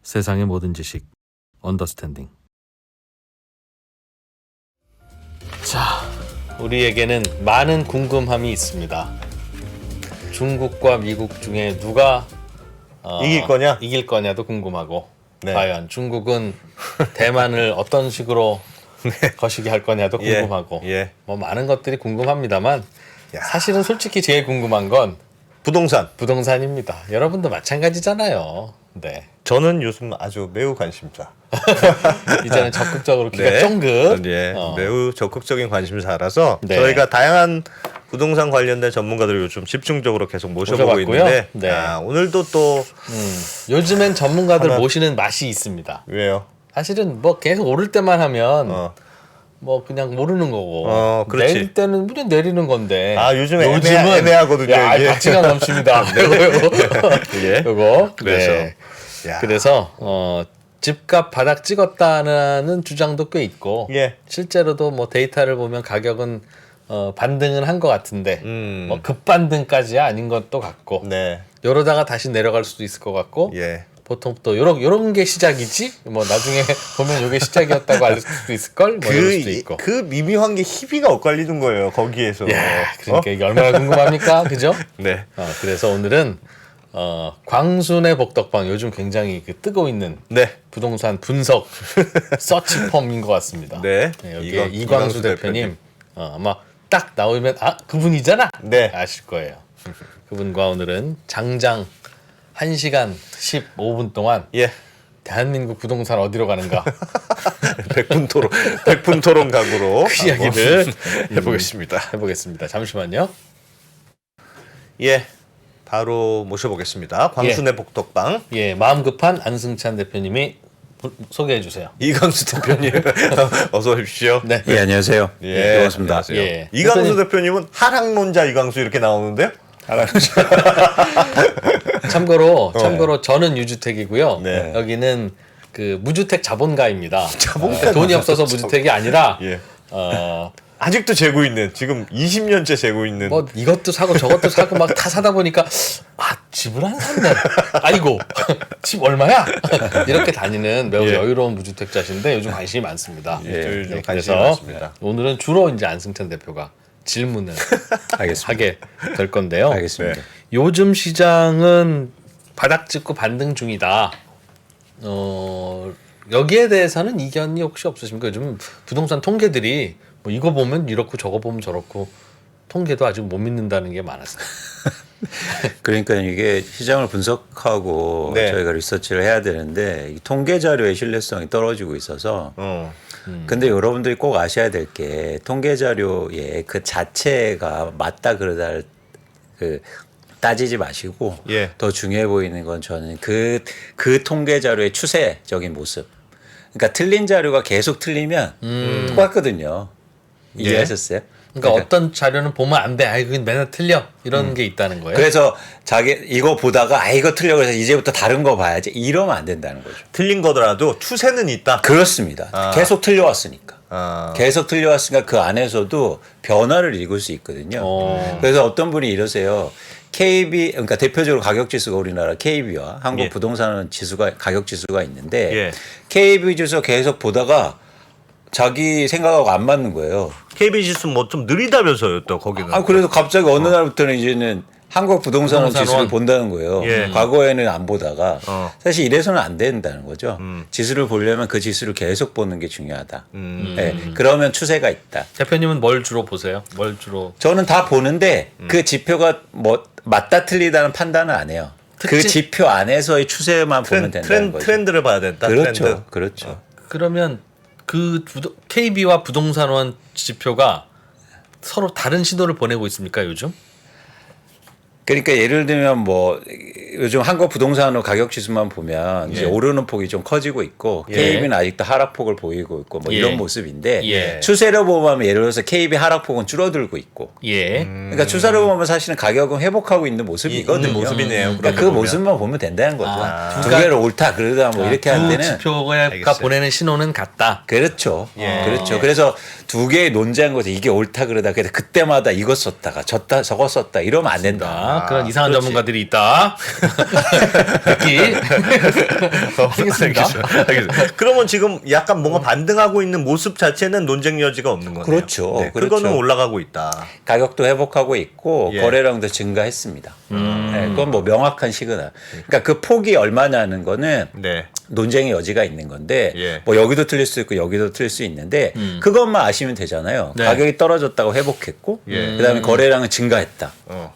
세상의 모든 지식 언더스탠딩. 자, 우리에게는 많은 궁금함이 있습니다. 중국과 미국 중에 누가 이길 거냐도 궁금하고, 네. 과연 중국은 대만을 어떤 식으로 거시기 할 거냐도 궁금하고, 뭐 많은 것들이 궁금합니다만 사실은 솔직히 제일 궁금한 건 부동산입니다. 여러분도 마찬가지잖아요. 네. 저는 요즘 아주 매우 관심사. 이제는 적극적으로 귀가 네. 쫑긋. 매우 적극적인 관심사라서 네. 저희가 다양한 부동산 관련된 전문가들을 요즘 집중적으로 계속 모셔보고 모셔봤고요. 있는데 네. 오늘도 또 요즘엔 전문가들 하나- 모시는 맛이 있습니다. 왜요? 사실은 뭐 계속 오를 때만 하면 뭐 그냥 모르는 거고, 그렇지. 내릴 때는 그냥 내리는 건데. 요즘은 애매하거든요. 야, 이게. 가치가 넘칩니다. 예. 요거. 그래서. 네. 야. 그래서 집값 바닥 찍었다는 주장도 꽤 있고, 예. 실제로도 뭐 데이터를 보면 가격은 반등은 한 것 같은데, 뭐 급반등까지야 아닌 것도 같고, 네. 이러다가 다시 내려갈 수도 있을 것 같고, 예. 보통 또 요런 게 시작이지, 뭐 나중에 보면 요게 시작이었다고 알릴 수도 있을 걸, 뭐 이럴 수도 있고. 그 미묘한 게 희비가 엇갈리는 거예요. 거기에서. 야, 그러니까 이게 얼마나 궁금합니까, 그죠? 네. 그래서 오늘은 광순의 복덕방, 요즘 굉장히 그 뜨고 있는 네. 부동산 분석 서치펌인 것 같습니다. 네. 여기 이광수 대표님 아마 딱 나오면 그분이잖아. 네. 아실 거예요. 그분과 오늘은 장장 1시간 15분 동안 예. 대한민국 부동산 어디로 가는가 백분 토론 각으로 그 이야기를 해보겠습니다. 잠시만요. 예. 바로 모셔보겠습니다. 광순의 복덕방 예, 마음 급한 안승찬 대표님이 소개해 주세요. 이광수 대표님 어서 오십시오. 네. 예, 안녕하세요. 예, 반갑습니다. 안녕하세요. 예. 이광수 대표님은 하락론자 이광수 이렇게 나오는데요? 참고로 저는 유주택이고요. 네. 여기는 그 무주택 자본가입니다. 돈이 없어서 무주택이 아니라 예. 어, 아직도 재고 있는 지금 20년째 재고 있는 뭐 이것도 사고 저것도 사고 막 다 사다 보니까 집을 안 샀네. 아이고 집 얼마야? 이렇게 다니는 매우 예. 여유로운 무주택자신데 요즘 관심이 많습니다. 예, 요즘 관심이 그래서 많습니다. 오늘은 주로 이제 안승찬 대표가 질문을 알겠습니다. 하게 될 건데요. 알겠습니다. 네. 요즘 시장은 바닥 찍고 반등 중이다. 여기에 대해서는 이견이 혹시 없으십니까? 요즘 부동산 통계들이 뭐 이거 보면 이렇고 저거 보면 저렇고 통계도 아직 못 믿는다는 게 많았어요. 그러니까 이게 시장을 분석하고 네. 저희가 리서치를 해야 되는데 이 통계 자료의 신뢰성이 떨어지고 있어서 근데 여러분들이 꼭 아셔야 될 게 통계 자료의 그 자체가 맞다 그러다 따지지 마시고 예. 더 중요해 보이는 건 저는 그 통계 자료의 추세적인 모습. 그러니까 틀린 자료가 계속 틀리면 똑같거든요. 이해하셨어요? 그러니까 어떤 자료는 보면 안 돼. 그건 맨날 틀려. 이런 게 있다는 거예요. 그래서 이거 보다가 이거 틀려 그래서 이제부터 다른 거 봐야지 이러면 안 된다는 거죠. 틀린 거더라도 추세는 있다. 그렇습니다. 계속 틀려왔으니까. 계속 틀려왔으니까 그 안에서도 변화를 읽을 수 있거든요. 그래서 어떤 분이 이러세요. 그러니까 대표적으로 가격 지수가 우리나라 KB와 한국 예. 부동산 지수가 가격 지수가 있는데 예. KB 지수 계속 보다가 자기 생각하고 안 맞는 거예요. KB 지수 뭐 좀 느리다면서요 또 거기는. 그래서 갑자기 어느 날부터는 이제는 한국 부동산 지수를 본다는 거예요. 예. 과거에는 안 보다가 사실 이래서는 안 된다는 거죠. 지수를 보려면 그 지수를 계속 보는 게 중요하다. 네. 그러면 추세가 있다. 대표님은 뭘 주로 보세요? 뭘 주로? 저는 다 보는데 그 지표가 뭐 맞다 틀리다는 판단은 안 해요. 그 지표 안에서의 추세만 보면 된다는 거죠. 트렌드를 봐야 된다. 그렇죠. 트렌드. 그렇죠. 그러면 그 KB와 부동산원 지표가 서로 다른 신호를 보내고 있습니까 요즘? 그러니까 예를 들면 뭐 요즘 한국 부동산 가격 지수만 보면 이제 오르는 폭이 좀 커지고 있고 KB는 아직도 하락폭을 보이고 있고 뭐 이런 모습인데 추세로 보면 예를 들어서 KB 하락폭은 줄어들고 있고 그러니까 추세로 보면 사실은 가격은 회복하고 있는 모습이거든요. 있는 모습이네요. 그러니까 그 모습만 보면 된다는 거죠. 두 개를 옳다 그러다 뭐 이렇게 할 때는 지표가 보내는 신호는 같다. 그렇죠. 그렇죠. 그래서 두 개의 논쟁 거죠. 이게 옳다 그러다 그때마다 이거 썼다가 저거 썼다 이러면 안 된다. 그런 이상한 그렇지. 전문가들이 있다. 듣기 하겠습니다. 알겠습니다. 그러면 지금 약간 뭔가 반등하고 있는 모습 자체는 논쟁 여지가 없는 거네요. 그렇죠. 네, 그렇죠. 그거는 올라가고 있다. 가격도 회복하고 있고 예. 거래량도 증가했습니다. 네, 그건 뭐 명확한 시그널. 그러니까 그 폭이 얼마냐는 거는 네. 논쟁의 여지가 있는 건데 예. 뭐 여기도 틀릴 수 있고 여기도 틀릴 수 있는데 그것만 아시면 되잖아요. 네. 가격이 떨어졌다고 회복했고 예. 그다음에 거래량은 증가했다.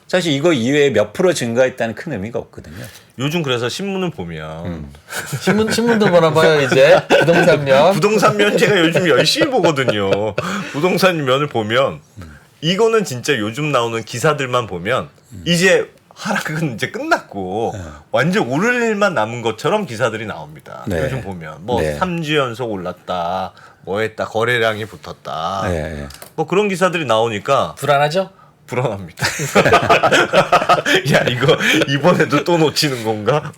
사실 이거 이외에 몇 프로 증가했다는 큰 의미가 없거든요. 요즘 그래서 신문을 보면 신문도 보나 봐요 이제 부동산면. 부동산 면 제가 요즘 열심히 보거든요. 부동산 면을 보면 이거는 진짜 요즘 나오는 기사들만 보면 이제 하락은 이제 끝났고 완전 오를 일만 남은 것처럼 기사들이 나옵니다. 네. 요즘 보면 뭐 네. 3주 연속 올랐다, 뭐 했다, 거래량이 붙었다, 네. 뭐 그런 기사들이 나오니까 불안하죠? 불안합니다. 야 이거 이번에도 또 놓치는 건가?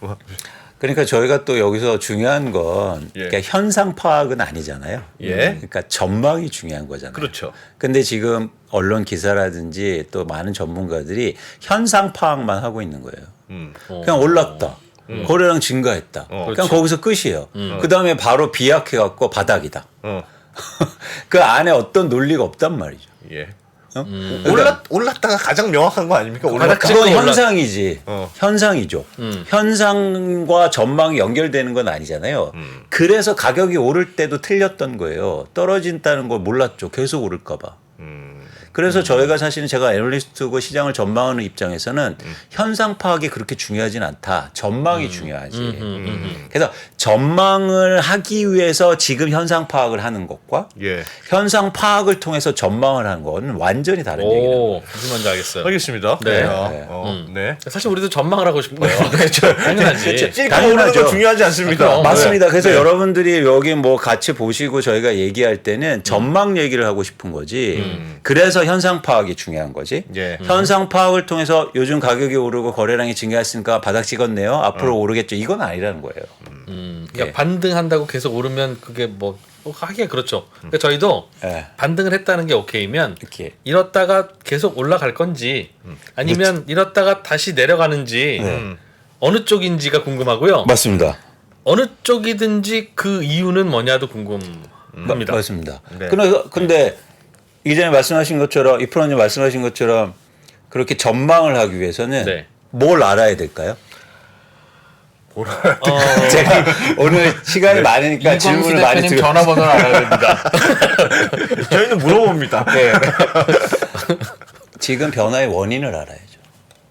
그러니까 저희가 또 여기서 중요한 건 예. 그러니까 현상 파악은 아니잖아요. 예. 그러니까 전망이 중요한 거잖아요. 그렇죠. 근데 지금 언론 기사라든지 또 많은 전문가들이 현상 파악만 하고 있는 거예요. 그냥 올랐다. 거래량 증가했다. 그냥 그렇죠. 거기서 끝이에요. 그다음에 바로 비약해갖고 바닥이다. 그 안에 어떤 논리가 없단 말이죠. 예. 올랐다가 가장 명확한 거 아닙니까? 바닥 그건 찍고 현상이지. 어. 현상이죠. 현상과 전망이 연결되는 건 아니잖아요. 그래서 가격이 오를 때도 틀렸던 거예요. 떨어진다는 걸 몰랐죠. 계속 오를까 봐. 그래서 저희가 사실은 제가 애널리스트고 시장을 전망하는 입장에서는 현상 파악이 그렇게 중요하진 않다. 전망이 중요하지. 그래서 전망을 하기 위해서 지금 현상 파악을 하는 것과 예. 현상 파악을 통해서 전망을 하는 건 완전히 다른 얘기예요. 오, 무슨 말인지 알겠어요. 알겠습니다. 네. 네. 사실 우리도 전망을 하고 싶고요. 당연하지. 찔끔 당연하죠. 오르는 건 중요하지 않습니다. 그럼. 맞습니다. 그래서 네. 여러분들이 여기 뭐 같이 보시고 저희가 얘기할 때는 전망 얘기를 하고 싶은 거지. 그래서 현상 파악이 중요한 거지. 예. 현상 파악을 통해서 요즘 가격이 오르고 거래량이 증가했으니까 바닥 찍었네요. 앞으로 오르겠죠. 이건 아니라는 거예요. 그러니까 예. 반등한다고 계속 오르면 그게 뭐 하기가 그렇죠. 그러니까 저희도 예. 반등을 했다는 게 오케이면 이렇게. 이렇다가 계속 올라갈 건지 아니면 이렇다가 다시 내려가는지 어느 쪽인지가 궁금하고요. 맞습니다. 어느 쪽이든지 그 이유는 뭐냐도 궁금합니다. 맞습니다. 네. 근데 이전에 말씀하신 것처럼 이프로님 말씀하신 것처럼 그렇게 전망을 하기 위해서는 네. 뭘 알아야 될까요? 제가 오늘 시간이 많으니까 질문을 많이 대표님 드려. 전화번호를 알아야 됩니다. 저희는 물어봅니다. 네. 지금 변화의 원인을 알아야죠.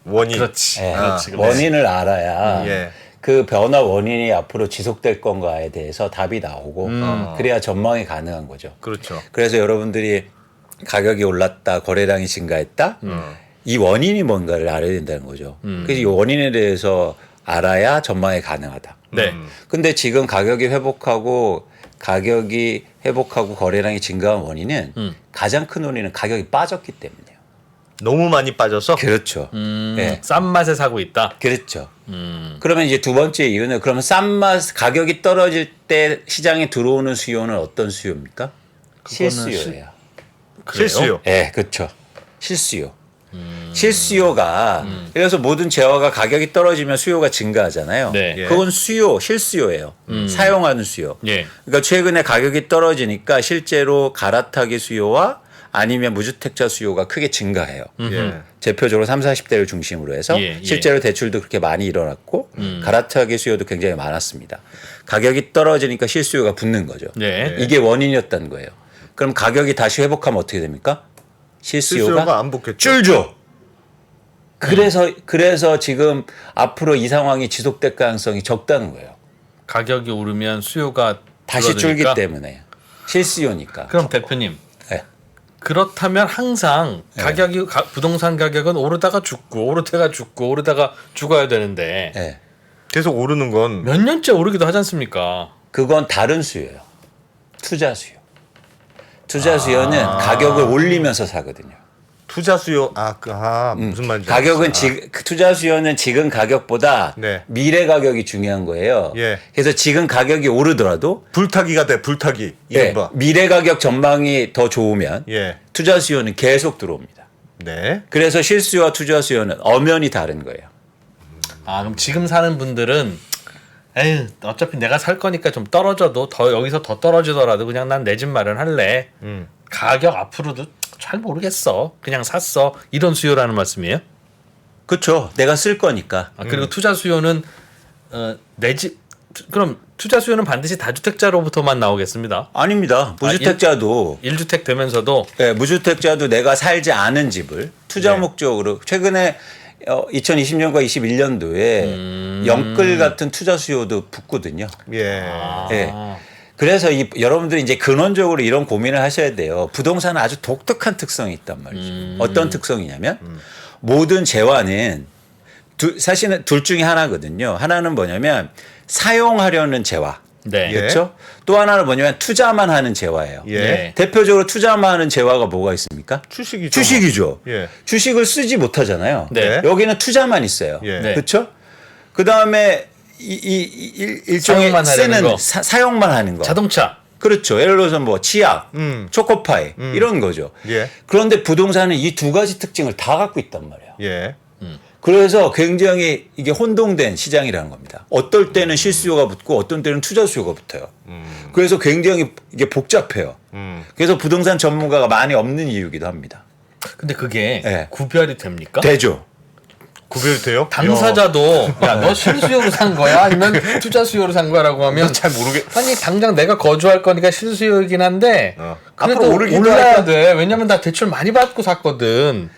원인. 그렇지. 예. 그렇지. 원인을 알아야 예. 그 변화 원인이 앞으로 지속될 건가에 대해서 답이 나오고 그래야 전망이 가능한 거죠. 그렇죠. 그래서 여러분들이 가격이 올랐다, 거래량이 증가했다. 이 원인이 뭔가를 알아야 된다는 거죠. 그래서 이 원인에 대해서 알아야 전망이 가능하다. 네. 근데 지금 가격이 회복하고 거래량이 증가한 원인은 가장 큰 원인은 가격이 빠졌기 때문이에요. 너무 많이 빠져서 그렇죠. 네. 싼 맛에 사고 있다. 그렇죠. 그러면 이제 두 번째 이유는 그러면 가격이 떨어질 때 시장에 들어오는 수요는 어떤 수요입니까? 실수요예요. 실수요. 네, 그렇죠. 실수요. 실수요가 그래서 모든 재화가 가격이 떨어지면 수요가 증가하잖아요. 네. 예. 그건 실수요예요. 사용하는 수요. 예. 그러니까 최근에 가격이 떨어지니까 실제로 갈아타기 수요와 아니면 무주택자 수요가 크게 증가해요. 예. 대표적으로 30, 40대를 중심으로 해서 예, 예. 실제로 대출도 그렇게 많이 일어났고 갈아타기 수요도 굉장히 많았습니다. 가격이 떨어지니까 실수요가 붙는 거죠. 네. 이게 원인이었다는 거예요. 그럼 가격이 다시 회복하면 어떻게 됩니까? 실수요가 실수요가 안 붙겠죠. 줄죠. 그래서 지금 앞으로 이 상황이 지속될 가능성이 적다는 거예요. 가격이 오르면 수요가 다시 줄기 줄어드니까? 때문에 실수요니까. 그럼 대표님 네. 그렇다면 항상 가격이 부동산 가격은 오르다가 죽고 오르다가 죽고 오르다가 죽어야 되는데 네. 계속 오르는 건 몇 년째 오르기도 하지 않습니까? 그건 다른 수요예요. 투자 수요. 투자 수요는 가격을 올리면서 사거든요. 투자 수요. 무슨 말인지. 가격은 투자 수요는 지금 가격보다 네. 미래 가격이 중요한 거예요. 예. 그래서 지금 가격이 오르더라도 불타기가 돼. 불타기. 예, 이른바. 미래 가격 전망이 더 좋으면 예. 투자 수요는 계속 들어옵니다. 네. 그래서 실수요와 투자 수요는 엄연히 다른 거예요. 아 그럼 지금 사는 분들은 에휴 어차피 내가 살 거니까 좀 떨어져도 더 여기서 더 떨어지더라도 그냥 난 내 집 마련할래. 가격 앞으로도 잘 모르겠어. 그냥 샀어. 이런 수요라는 말씀이에요? 그렇죠. 내가 쓸 거니까. 아, 그리고 투자 수요는 내 집 그럼 투자 수요는 반드시 다주택자로부터만 나오겠습니다. 아닙니다. 무주택자도 1주택 되면서도 네, 무주택자도 내가 살지 않은 집을 투자 네. 목적으로 최근에 2020년과 21년도에 영끌 같은 투자 수요도 붙거든요. 예. 예. 그래서 여러분들이 이제 근원적으로 이런 고민을 하셔야 돼요. 부동산은 아주 독특한 특성이 있단 말이죠. 어떤 특성이냐면 모든 재화는 사실은 둘 중에 하나거든요. 하나는 뭐냐면 사용하려는 재화. 네. 그렇죠? 또 하나는 뭐냐면 투자만 하는 재화예요. 예. 네. 대표적으로 투자만 하는 재화가 뭐가 있습니까? 주식이죠. 주식이죠. 예. 주식을 쓰지 못하잖아요. 네. 여기는 투자만 있어요. 예. 네. 그렇죠? 그다음에 일종의 사용만 하려는 쓰는 거. 사용만 하는 거. 자동차. 그렇죠. 예를 들어서 뭐 치약, 초코파이 이런 거죠. 예. 그런데 부동산은 이 두 가지 특징을 다 갖고 있단 말이에요. 예. 그래서 굉장히 이게 혼동된 시장이라는 겁니다. 어떨 때는 실수요가 붙고 어떤 때는 투자 수요가 붙어요. 그래서 굉장히 이게 복잡해요. 그래서 부동산 전문가가 많이 없는 이유이기도 합니다. 근데 그게 네. 구별이 됩니까? 되죠. 구별이 돼요? 당사자도 야 너 실수요로 산 거야 아니면 투자 수요로 산 거라고 하면 잘 모르겠. 아니 당장 내가 거주할 거니까 실수요이긴 한데 그래도 앞으로 오르기도 올라야 할 돼. 왜냐면 나 대출 많이 받고 샀거든.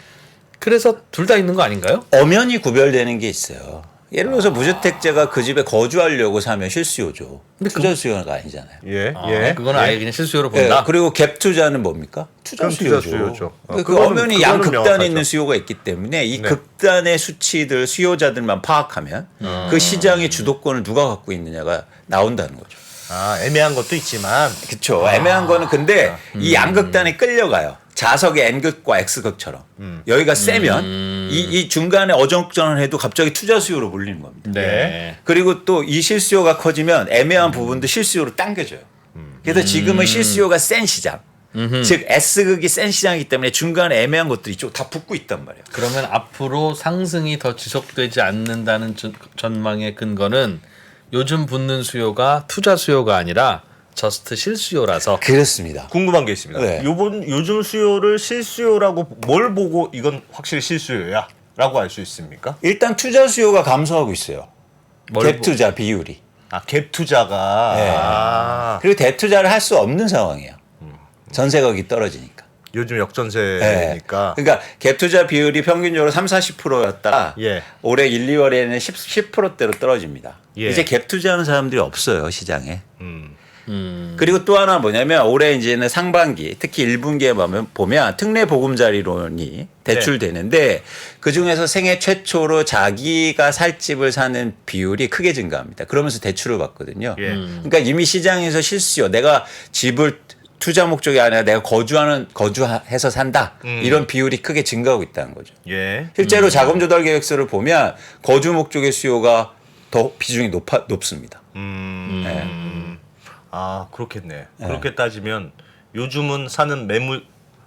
그래서 둘 다 있는 거 아닌가요? 엄연히 구별되는 게 있어요. 예를 들어서 무주택자가 그 집에 거주하려고 사면 실수요죠. 근데 투자 수요가 아니잖아요. 예. 아, 예. 그거는 아예 그냥 실수요로 예, 본다. 그리고 갭 투자는 뭡니까? 투자 그럼 투자 수요죠. 수요죠. 그 그거는- 엄연히 그거는 양극단에 명확하죠. 있는 수요가 있기 때문에 이 네. 극단의 수치들 수요자들만 파악하면 그 시장의 주도권을 누가 갖고 있느냐가 나온다는 거죠. 아, 애매한 것도 있지만 그렇죠. 애매한 거는 근데 이 양극단에 끌려가요. 자석의 N극과 X극처럼 여기가 세면 이 중간에 어정쩡을 해도 갑자기 투자 수요로 몰리는 겁니다. 네. 그리고 또 이 실수요가 커지면 애매한 부분도 실수요로 당겨져요. 그래서 지금은 실수요가 센 시장, 즉 S극이 센 시장이기 때문에 중간에 애매한 것들이 좀 다 붙고 있단 말이에요. 그러면 앞으로 상승이 더 지속되지 않는다는 전망의 근거는 요즘 붙는 수요가 투자 수요가 아니라 저스트 실수요라서. 그렇습니다. 궁금한 게 있습니다. 네. 요즘 수요를 실수요라고 뭘 보고 이건 확실히 실수요야? 라고 알 수 있습니까? 일단 투자 수요가 감소하고 있어요. 갭 투자 비율이. 아, 갭 투자가. 네. 아, 그리고 대투자를 할 수 없는 상황이에요. 전세가격이 떨어지니까. 요즘 역전세니까. 그러니까 갭 투자 비율이 평균적으로 30-40%였다가 예. 올해 1, 2월에는 10%대로 떨어집니다. 예. 이제 갭 투자하는 사람들이 없어요, 시장에. 음. 그리고 또 하나 뭐냐면 올해 이제는 상반기 특히 1분기에 보면 특례 보금자리론이 대출되는데 그 중에서 생애 최초로 자기가 살 집을 사는 비율이 크게 증가합니다. 그러면서 대출을 받거든요. 예. 그러니까 이미 시장에서 실수요. 내가 집을 투자 목적이 아니라 내가 거주해서 산다. 이런 비율이 크게 증가하고 있다는 거죠. 예. 실제로 자금 조달 계획서를 보면 거주 목적의 수요가 더 비중이 높습니다. 아, 그렇겠네. 그렇게 따지면 요즘은 사는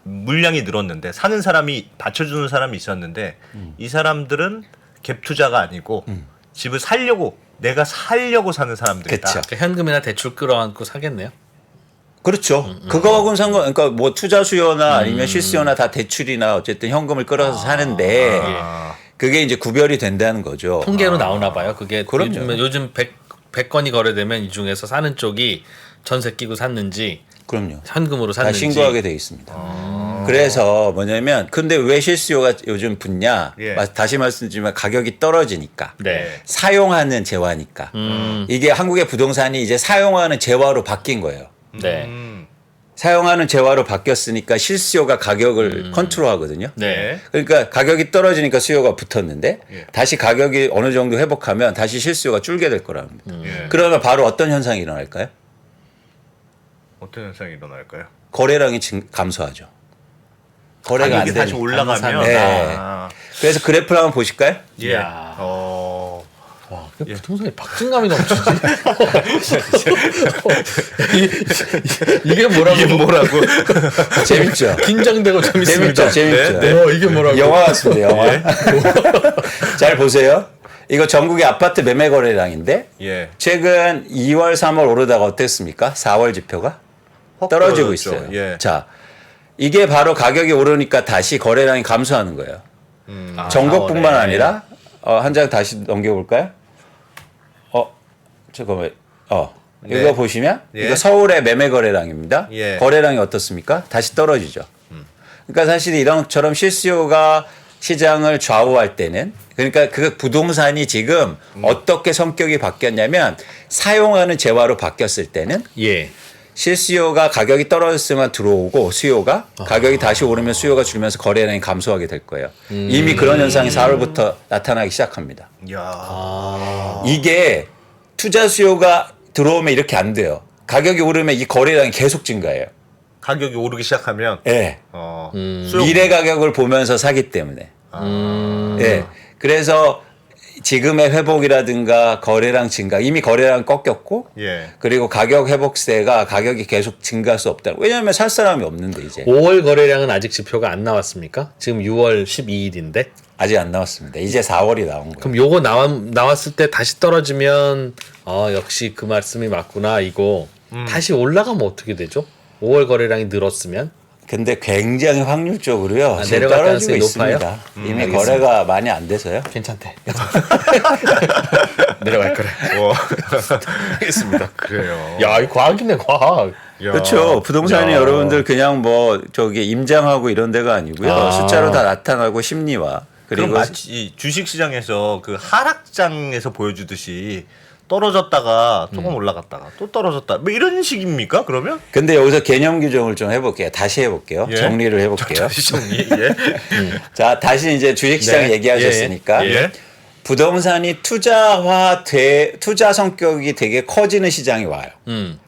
물량이 늘었는데 사는 사람이 받쳐주는 사람이 있었는데 이 사람들은 갭 투자가 아니고 집을 내가 살려고 사는 사람들이다. 그쵸. 그러니까 현금이나 대출 끌어안고 사겠네요. 그렇죠. 그거하고는 그러니까 뭐 투자 수요나 아니면 실수요나 다 대출이나 어쨌든 현금을 끌어서 사는데 그게 이제 구별이 된다는 거죠. 통계로 나오나 봐요. 그게 그럼요. 요즘 100건이 거래되면 이 중에서 사는 쪽이 전세 끼고 샀는지 그럼요. 현금으로 다 샀는지 신고하게 돼 있습니다. 그래서 뭐냐면 근데 왜 실수요가 요즘 붙냐? 예. 다시 말씀드리면 가격이 떨어지니까. 네. 사용하는 재화니까. 이게 한국의 부동산이 이제 사용하는 재화로 바뀐 거예요. 네. 사용하는 재화로 바뀌었으니까 실수요가 가격을 컨트롤하거든요. 네. 그러니까 가격이 떨어지니까 수요가 붙었는데 예. 다시 가격이 어느 정도 회복하면 다시 실수요가 줄게 될 거라는 겁니다. 예. 그러면 바로 어떤 현상이 일어날까요? 어떤 현상이 일어날까요? 거래량이 감소하죠. 거래가 안 가격이 다시 되니까. 올라가면 네. 아, 그래서 그래프를 한번 보실까요? 예. 이야. 와, 예. 부동산에 박진감이 넘치지. 이게 뭐라고? 이게 뭐라고? 재밌죠? 긴장되고 재밌습니다. 재밌죠? 네, 네. 이게 뭐라고? 영화 같습니다. 영화. 잘 보세요. 이거 전국의 아파트 매매 거래량인데 예. 최근 2월, 3월 오르다가 어땠습니까? 4월 지표가 떨어지고 떨어졌죠. 있어요. 예. 자, 이게 바로 가격이 오르니까 다시 거래량이 감소하는 거예요. 전국뿐만 4월에. 아니라 한 장 다시 넘겨볼까요? 잠깐만. 네. 이거 보시면 예. 이거 서울의 매매 거래량입니다. 예. 거래량이 어떻습니까? 다시 떨어지죠. 그러니까 사실 이런처럼 실수요가 시장을 좌우할 때는 그러니까 그 부동산이 지금 어떻게 성격이 바뀌었냐면 사용하는 재화로 바뀌었을 때는 예. 실수요가 가격이 떨어졌으면 들어오고 수요가 가격이 다시 오르면 수요가 줄면서 거래량이 감소하게 될 거예요. 이미 그런 현상이 4월부터 나타나기 시작합니다. 야. 이게 투자 수요가 들어오면 이렇게 안 돼요. 가격이 오르면 이 거래량이 계속 증가해요. 가격이 오르기 시작하면 예. 수요- 미래 가격을 보면서 사기 때문에. 예. 그래서 지금의 회복이라든가 거래량 증가, 이미 거래량 꺾였고, 예. 그리고 가격 회복세가 가격이 계속 증가할 수 없다. 왜냐하면 살 사람이 없는데 이제 5월 거래량은 아직 지표가 안 나왔습니까? 지금 6월 12일인데. 아직 안 나왔습니다. 이제 4월이 나온 거예요. 그럼 요거 나왔을 때 다시 떨어지면 역시 그 말씀이 맞구나 이거. 다시 올라가면 어떻게 되죠? 5월 거래량이 늘었으면. 근데 굉장히 확률적으로요. 지금 내려갈 떨어지고 가능성이 있습니다. 높아요? 이미 알겠습니다. 거래가 많이 안 돼서요. 괜찮대. 내려갈 거래. 알겠습니다. 그래요. 야, 이 과학이네, 과학. 야. 그렇죠. 부동산이 야. 여러분들 그냥 뭐 저기 임장하고 이런 데가 아니고요. 숫자로 다 나타나고 심리와 그럼 그리고 마치 주식 시장에서 그 하락장에서 보여주듯이 떨어졌다가 조금 올라갔다가 또 떨어졌다. 뭐 이런 식입니까? 그러면? 근데 여기서 개념 규정을 좀 해볼게요. 다시 해볼게요. 예. 정리를 해볼게요. 정리. 예. 자, 다시 이제 주식시장 네. 얘기하셨으니까 예. 부동산이 투자 성격이 되게 커지는 시장이 와요.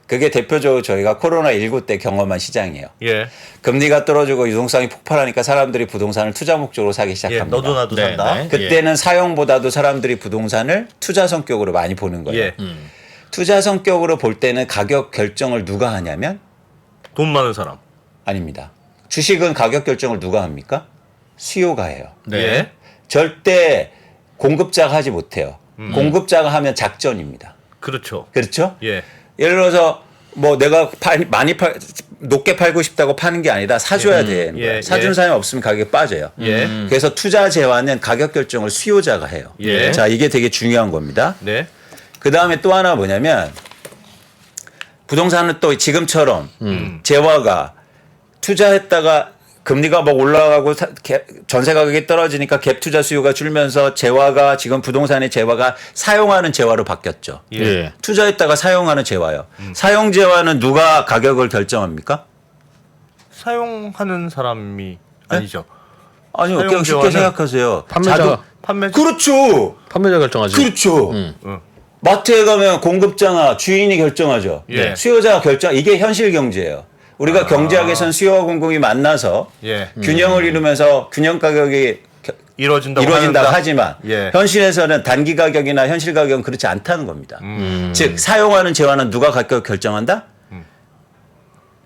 그게 대표적으로 저희가 코로나19 때 경험한 시장이에요. 예. 금리가 떨어지고 유동성이 폭발하니까 사람들이 부동산을 투자 목적으로 사기 예. 시작합니다. 너도 나도 네, 산다. 네. 그때는 사용보다도 사람들이 부동산을 투자 성격으로 많이 보는 거예요. 예. 투자 성격으로 볼 때는 가격 결정을 누가 하냐면 돈 많은 사람. 아닙니다. 주식은 가격 결정을 누가 합니까? 수요가 해요. 네. 예. 절대 공급자가 하지 못해요. 공급자가 하면 작전입니다. 그렇죠. 그렇죠? 예. 예를 들어서 뭐 내가 높게 팔고 싶다고 파는 게 아니라 사줘야 되는 거예요. 예, 사주는 예. 사람이 없으면 가격이 빠져요. 예. 그래서 투자 재화는 가격 결정을 수요자가 해요. 예. 자, 이게 되게 중요한 겁니다. 네. 그 다음에 또 하나 뭐냐면 부동산은 또 지금처럼 재화가 투자했다가 금리가 막 올라가고 전세 가격이 떨어지니까 갭 투자 수요가 줄면서 재화가 지금 부동산의 재화가 사용하는 재화로 바뀌었죠. 예. 투자했다가 사용하는 재화요. 사용 재화는 누가 가격을 결정합니까? 사용하는 사람이 아니죠. 아니요, 사용 그냥 쉽게 재화는 생각하세요. 판매자. 그렇죠. 판매자 결정하지. 그렇죠. 마트에 가면 공급자나 주인이 결정하죠. 예. 수요자가 이게 현실 경제예요. 우리가 경제학에서는 수요와 공급이 만나서 예. 균형을 이루면서 균형 가격이 이루어진다고 이루어진다고 하는다. 하지만 예. 현실에서는 단기 가격이나 현실 가격은 그렇지 않다는 겁니다. 즉 사용하는 재화는 누가 가격 결정한다?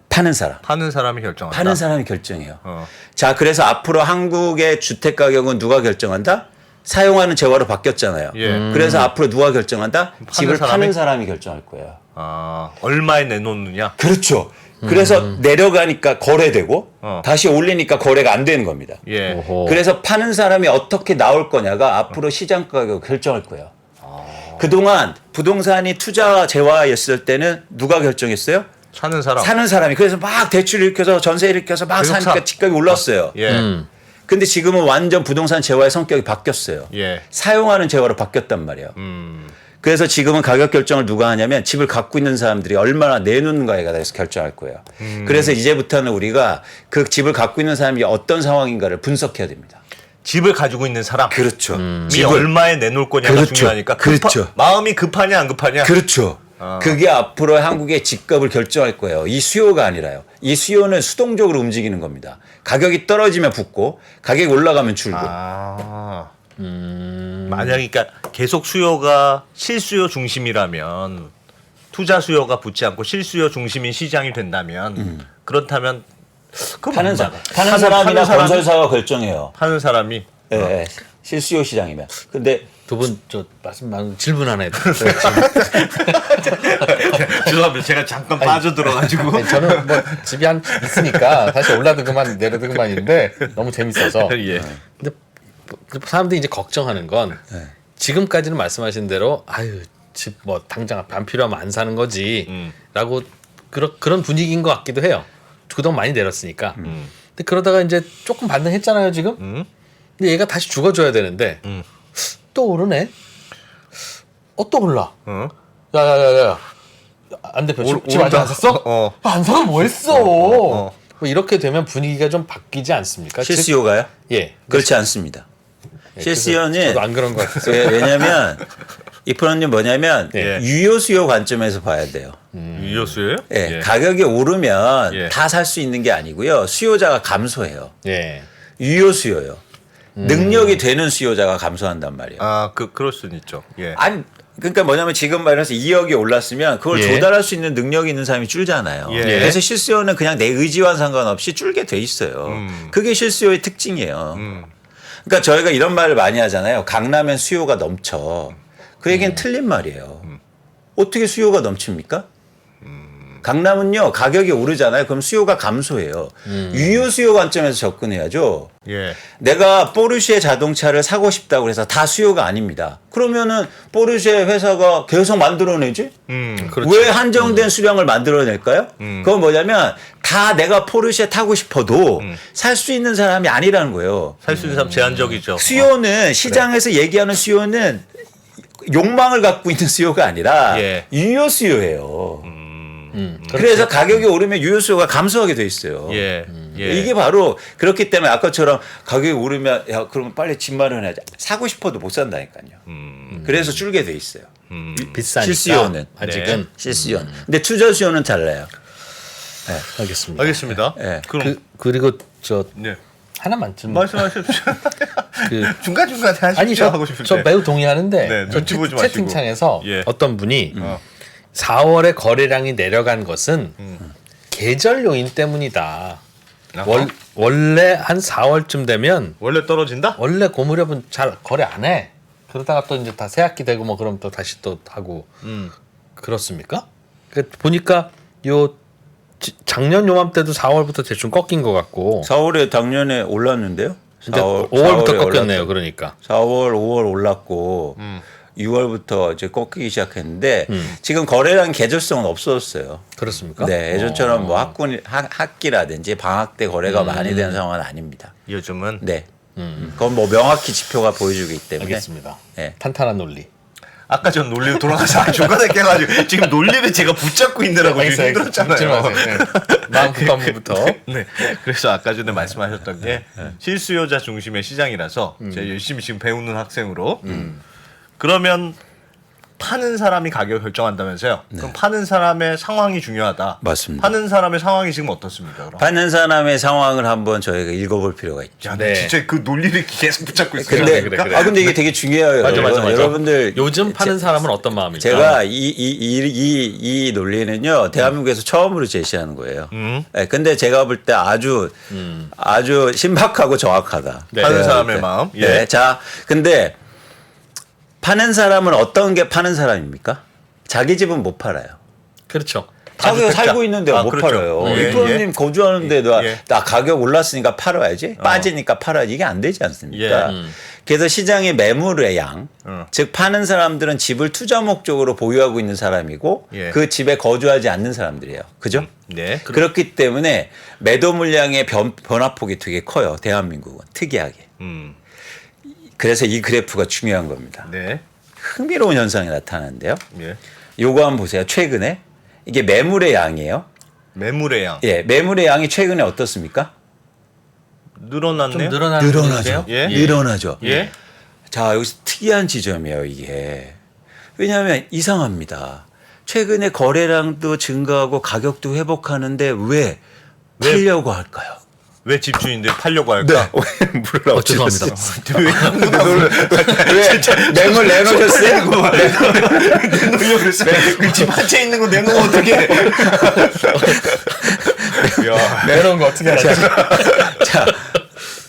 파는 사람. 파는 사람이 결정한다. 파는 사람이 결정해요. 어. 자, 그래서 앞으로 한국의 주택 가격은 누가 결정한다? 사용하는 재화로 바뀌었잖아요. 예. 그래서 앞으로 누가 결정한다? 집을 사람이? 파는 사람이 결정할 거예요. 얼마에 내놓느냐? 그렇죠. 그래서 내려가니까 거래되고 어. 다시 올리니까 거래가 안 되는 겁니다. 예. 오호. 그래서 파는 사람이 어떻게 나올 거냐가 앞으로 시장 가격을 결정할 거예요. 그동안 부동산이 투자 재화였을 때는 누가 결정했어요? 사는 사람. 사는 사람이. 그래서 막 대출 일으켜서 전세 일으켜서 막 계속 사니까 사. 집값이 올랐어요. 예. 근데 지금은 완전 부동산 재화의 성격이 바뀌었어요. 예. 사용하는 재화로 바뀌었단 말이에요. 그래서 지금은 가격 결정을 누가 하냐면 집을 갖고 있는 사람들이 얼마나 내놓는가에 대해서 결정할 거예요. 그래서 이제부터는 우리가 그 집을 갖고 있는 사람이 어떤 상황인가를 분석해야 됩니다. 집을 가지고 있는 사람. 그렇죠. 이 얼마에 내놓을 거냐가 그렇죠. 중요하니까. 그렇죠. 마음이 급하냐 안 급하냐. 그렇죠. 그게 앞으로 한국의 집값을 결정할 거예요. 이 수요가 아니라요. 이 수요는 수동적으로 움직이는 겁니다. 가격이 떨어지면 붙고 가격이 올라가면 줄고. 만약에 그러니까 계속 수요가 실수요 중심이라면 투자 수요가 붙지 않고 실수요 중심인 시장이 된다면 그렇다면 파는 사람이나 건설사가 결정해요. 파는 사람이 예, 실수요 시장이면. 근데 두 분 저 말씀 질문 하나 해도 죄송합니다. 제가 잠깐 빠져들어가지고. 아니, 저는 뭐 집이 한 있으니까 사실 올라도 그만 내려도 그만인데 너무 재밌어서. 예. 근데 사람들이 이제 걱정하는 건 지금까지는 말씀하신 대로 아유 집 뭐 당장 안 필요하면 안 사는 거지라고 그런 분위기인 것 같기도 해요. 그동안 많이 내렸으니까. 근데 그러다가 이제 조금 반등했잖아요 지금. 근데 얘가 다시 죽어줘야 되는데 또 오르네. 또 올라. 야야야야. 안 대표 집 아직 안 샀어? 안 사면 뭐 했어? 뭐 이렇게 되면 분위기가 좀 바뀌지 않습니까? 실수요가요? 예. 그렇지 않습니다. 실수요는 저도 안 그런 것 같아요. 왜냐면 이 프로님 뭐냐면 예. 유효 수요 관점에서 봐야 돼요. 유효수예요? 예. 가격이 오르면 예. 다 살 수 있는 게 아니고요. 수요자가 감소해요. 예. 유효 수요요. 능력이 되는 수요자가 감소한단 말이에요. 아, 그럴 수는 있죠. 예. 아니 그러니까 뭐냐면 지금 말해서 2억이 올랐으면 그걸 예. 조달할 수 있는 능력이 있는 사람이 줄잖아요. 예. 그래서 실수요는 그냥 내 의지와 상관없이 줄게 돼 있어요. 그게 실수요의 특징이에요. 그러니까 저희가 이런 말을 많이 하잖아요. 강남엔 수요가 넘쳐. 그 얘기는 틀린 말이에요. 어떻게 수요가 넘칩니까? 강남은요 가격이 오르잖아요. 그럼 수요가 감소해요. 유효 수요 관점에서 접근해야죠. 예. 내가 포르쉐 자동차를 사고 싶다고 해서 다 수요가 아닙니다. 그러면은 포르쉐 회사가 계속 만들어내지? 그렇죠. 왜 한정된 수량을 만들어낼까요? 그건 뭐냐면 다 내가 포르쉐 타고 싶어도 살 수 있는 사람이 아니라는 거예요. 살 수 있는 사람 제한적이죠. 수요는 시장에서 얘기하는 수요는 욕망을 갖고 있는 수요가 아니라 예. 유효 수요예요. 그렇죠. 그래서 가격이 오르면 유효 수요가 감소하게 돼 있어요. 예. 예. 이게 바로 그렇기 때문에 아까처럼 가격이 오르면 야 그러면 빨리 집 마련해야지 사고 싶어도 못 산다니까요. 그래서 줄게 돼 있어요. 비싸니까 실수요는 아직은 실수요는. 근데 투자 수요는 달라요. 알겠습니다. 알겠습니다. 예. 그럼 그리고 저 네. 하나만 좀 말씀하십시오. 그 중간중간에 하십시오. 아니 하고 싶을 저 때. 매우 동의하는데 네, 저 눈치 보지 마시고. 채팅창에서 예. 어떤 분이 4월에 거래량이 내려간 것은 계절 요인 때문이다. 아하. 원래 한 4월쯤 되면 원래 떨어진다? 원래 그 무렵은 잘 거래 안 해. 그러다가 또 이제 다 새학기 되고 뭐 그럼 또 다시 또 하고 그렇습니까? 그 보니까 요 작년 요맘때도 4월부터 대충 꺾인 것 같고 4월에 작년에 올랐는데요. 근데 4월, 5월부터 4월에 꺾였네요. 올랐죠. 그러니까 4월, 5월 올랐고 6월부터 이제 꺾이기 시작했는데 지금 거래량 계절성은 없어졌어요. 그렇습니까? 네, 예전처럼 뭐 학기라든지 방학 때 거래가 많이 되는 상황은 아닙니다. 요즘은 네, 그건 뭐 명확히 지표가 보여주기 때문에. 알겠습니다. 네. 탄탄한 논리. 아까 전 논리로 돌아가서 중간에 깨가지고 지금 논리를 제가 붙잡고 있느라고 지금 힘들었잖아요. 마음 급한 분부터. 네. 그래서 아까 전에 말씀하셨던 게 실수요자 중심의 시장이라서 제가 열심히 지금 배우는 학생으로 그러면 파는 사람이 가격을 결정한다면서요? 그럼 파는 사람의 상황이 중요하다. 맞습니다. 파는 사람의 상황이 지금 어떻습니까? 그럼? 파는 사람의 상황을 한번 저희가 읽어볼 필요가 있죠. 야, 네. 진짜 그 논리를 계속 붙잡고 있어요. 근데 그래. 근데 이게 되게 중요해요. 맞아. 여러분들 요즘 파는 사람은 어떤 마음일까? 제가 이 논리는요 대한민국에서 처음으로 제시하는 거예요. 네, 근데 제가 볼 때 아주 신박하고 정확하다. 네. 파는 제가 볼 사람의 때. 마음. 예. 네, 자, 근데 파는 사람은 어떤 게 파는 사람입니까? 자기 집은 못 팔아요. 그렇죠. 자기가 살고 있는데 못 그렇죠. 팔아요. 예, 이 프로님 거주하는데 예. 나 가격 올랐으니까 팔아야지. 빠지니까 팔아야지. 이게 안 되지 않습니까? 그래서 시장의 매물의 양, 즉 파는 사람들은 집을 투자 목적으로 보유하고 있는 사람이고 예. 그 집에 거주하지 않는 사람들이에요. 그죠? 네. 그렇기 때문에 매도 물량의 변화폭이 되게 커요. 대한민국은 특이하게. 그래서 이 그래프가 중요한 겁니다. 네. 흥미로운 현상이 나타나는데요. 예. 요거 한번 보세요. 최근에 이게 매물의 양이에요. 매물의 양. 예, 매물의 양이 최근에 어떻습니까? 늘어났네요. 좀 늘어나죠. 예. 늘어나죠. 예. 자, 여기서 특이한 지점이에요, 이게. 왜냐하면 이상합니다. 최근에 거래량도 증가하고 가격도 회복하는데 왜 팔려고 할까요? 왜 집주인들이 팔려고 할까? 몰라. 죄송합니다. 왜 매물 내놓으셨어요? 집 한 채 있는 거 내놓으면 어떡해. 내려온 거 어떻게 하지? 자,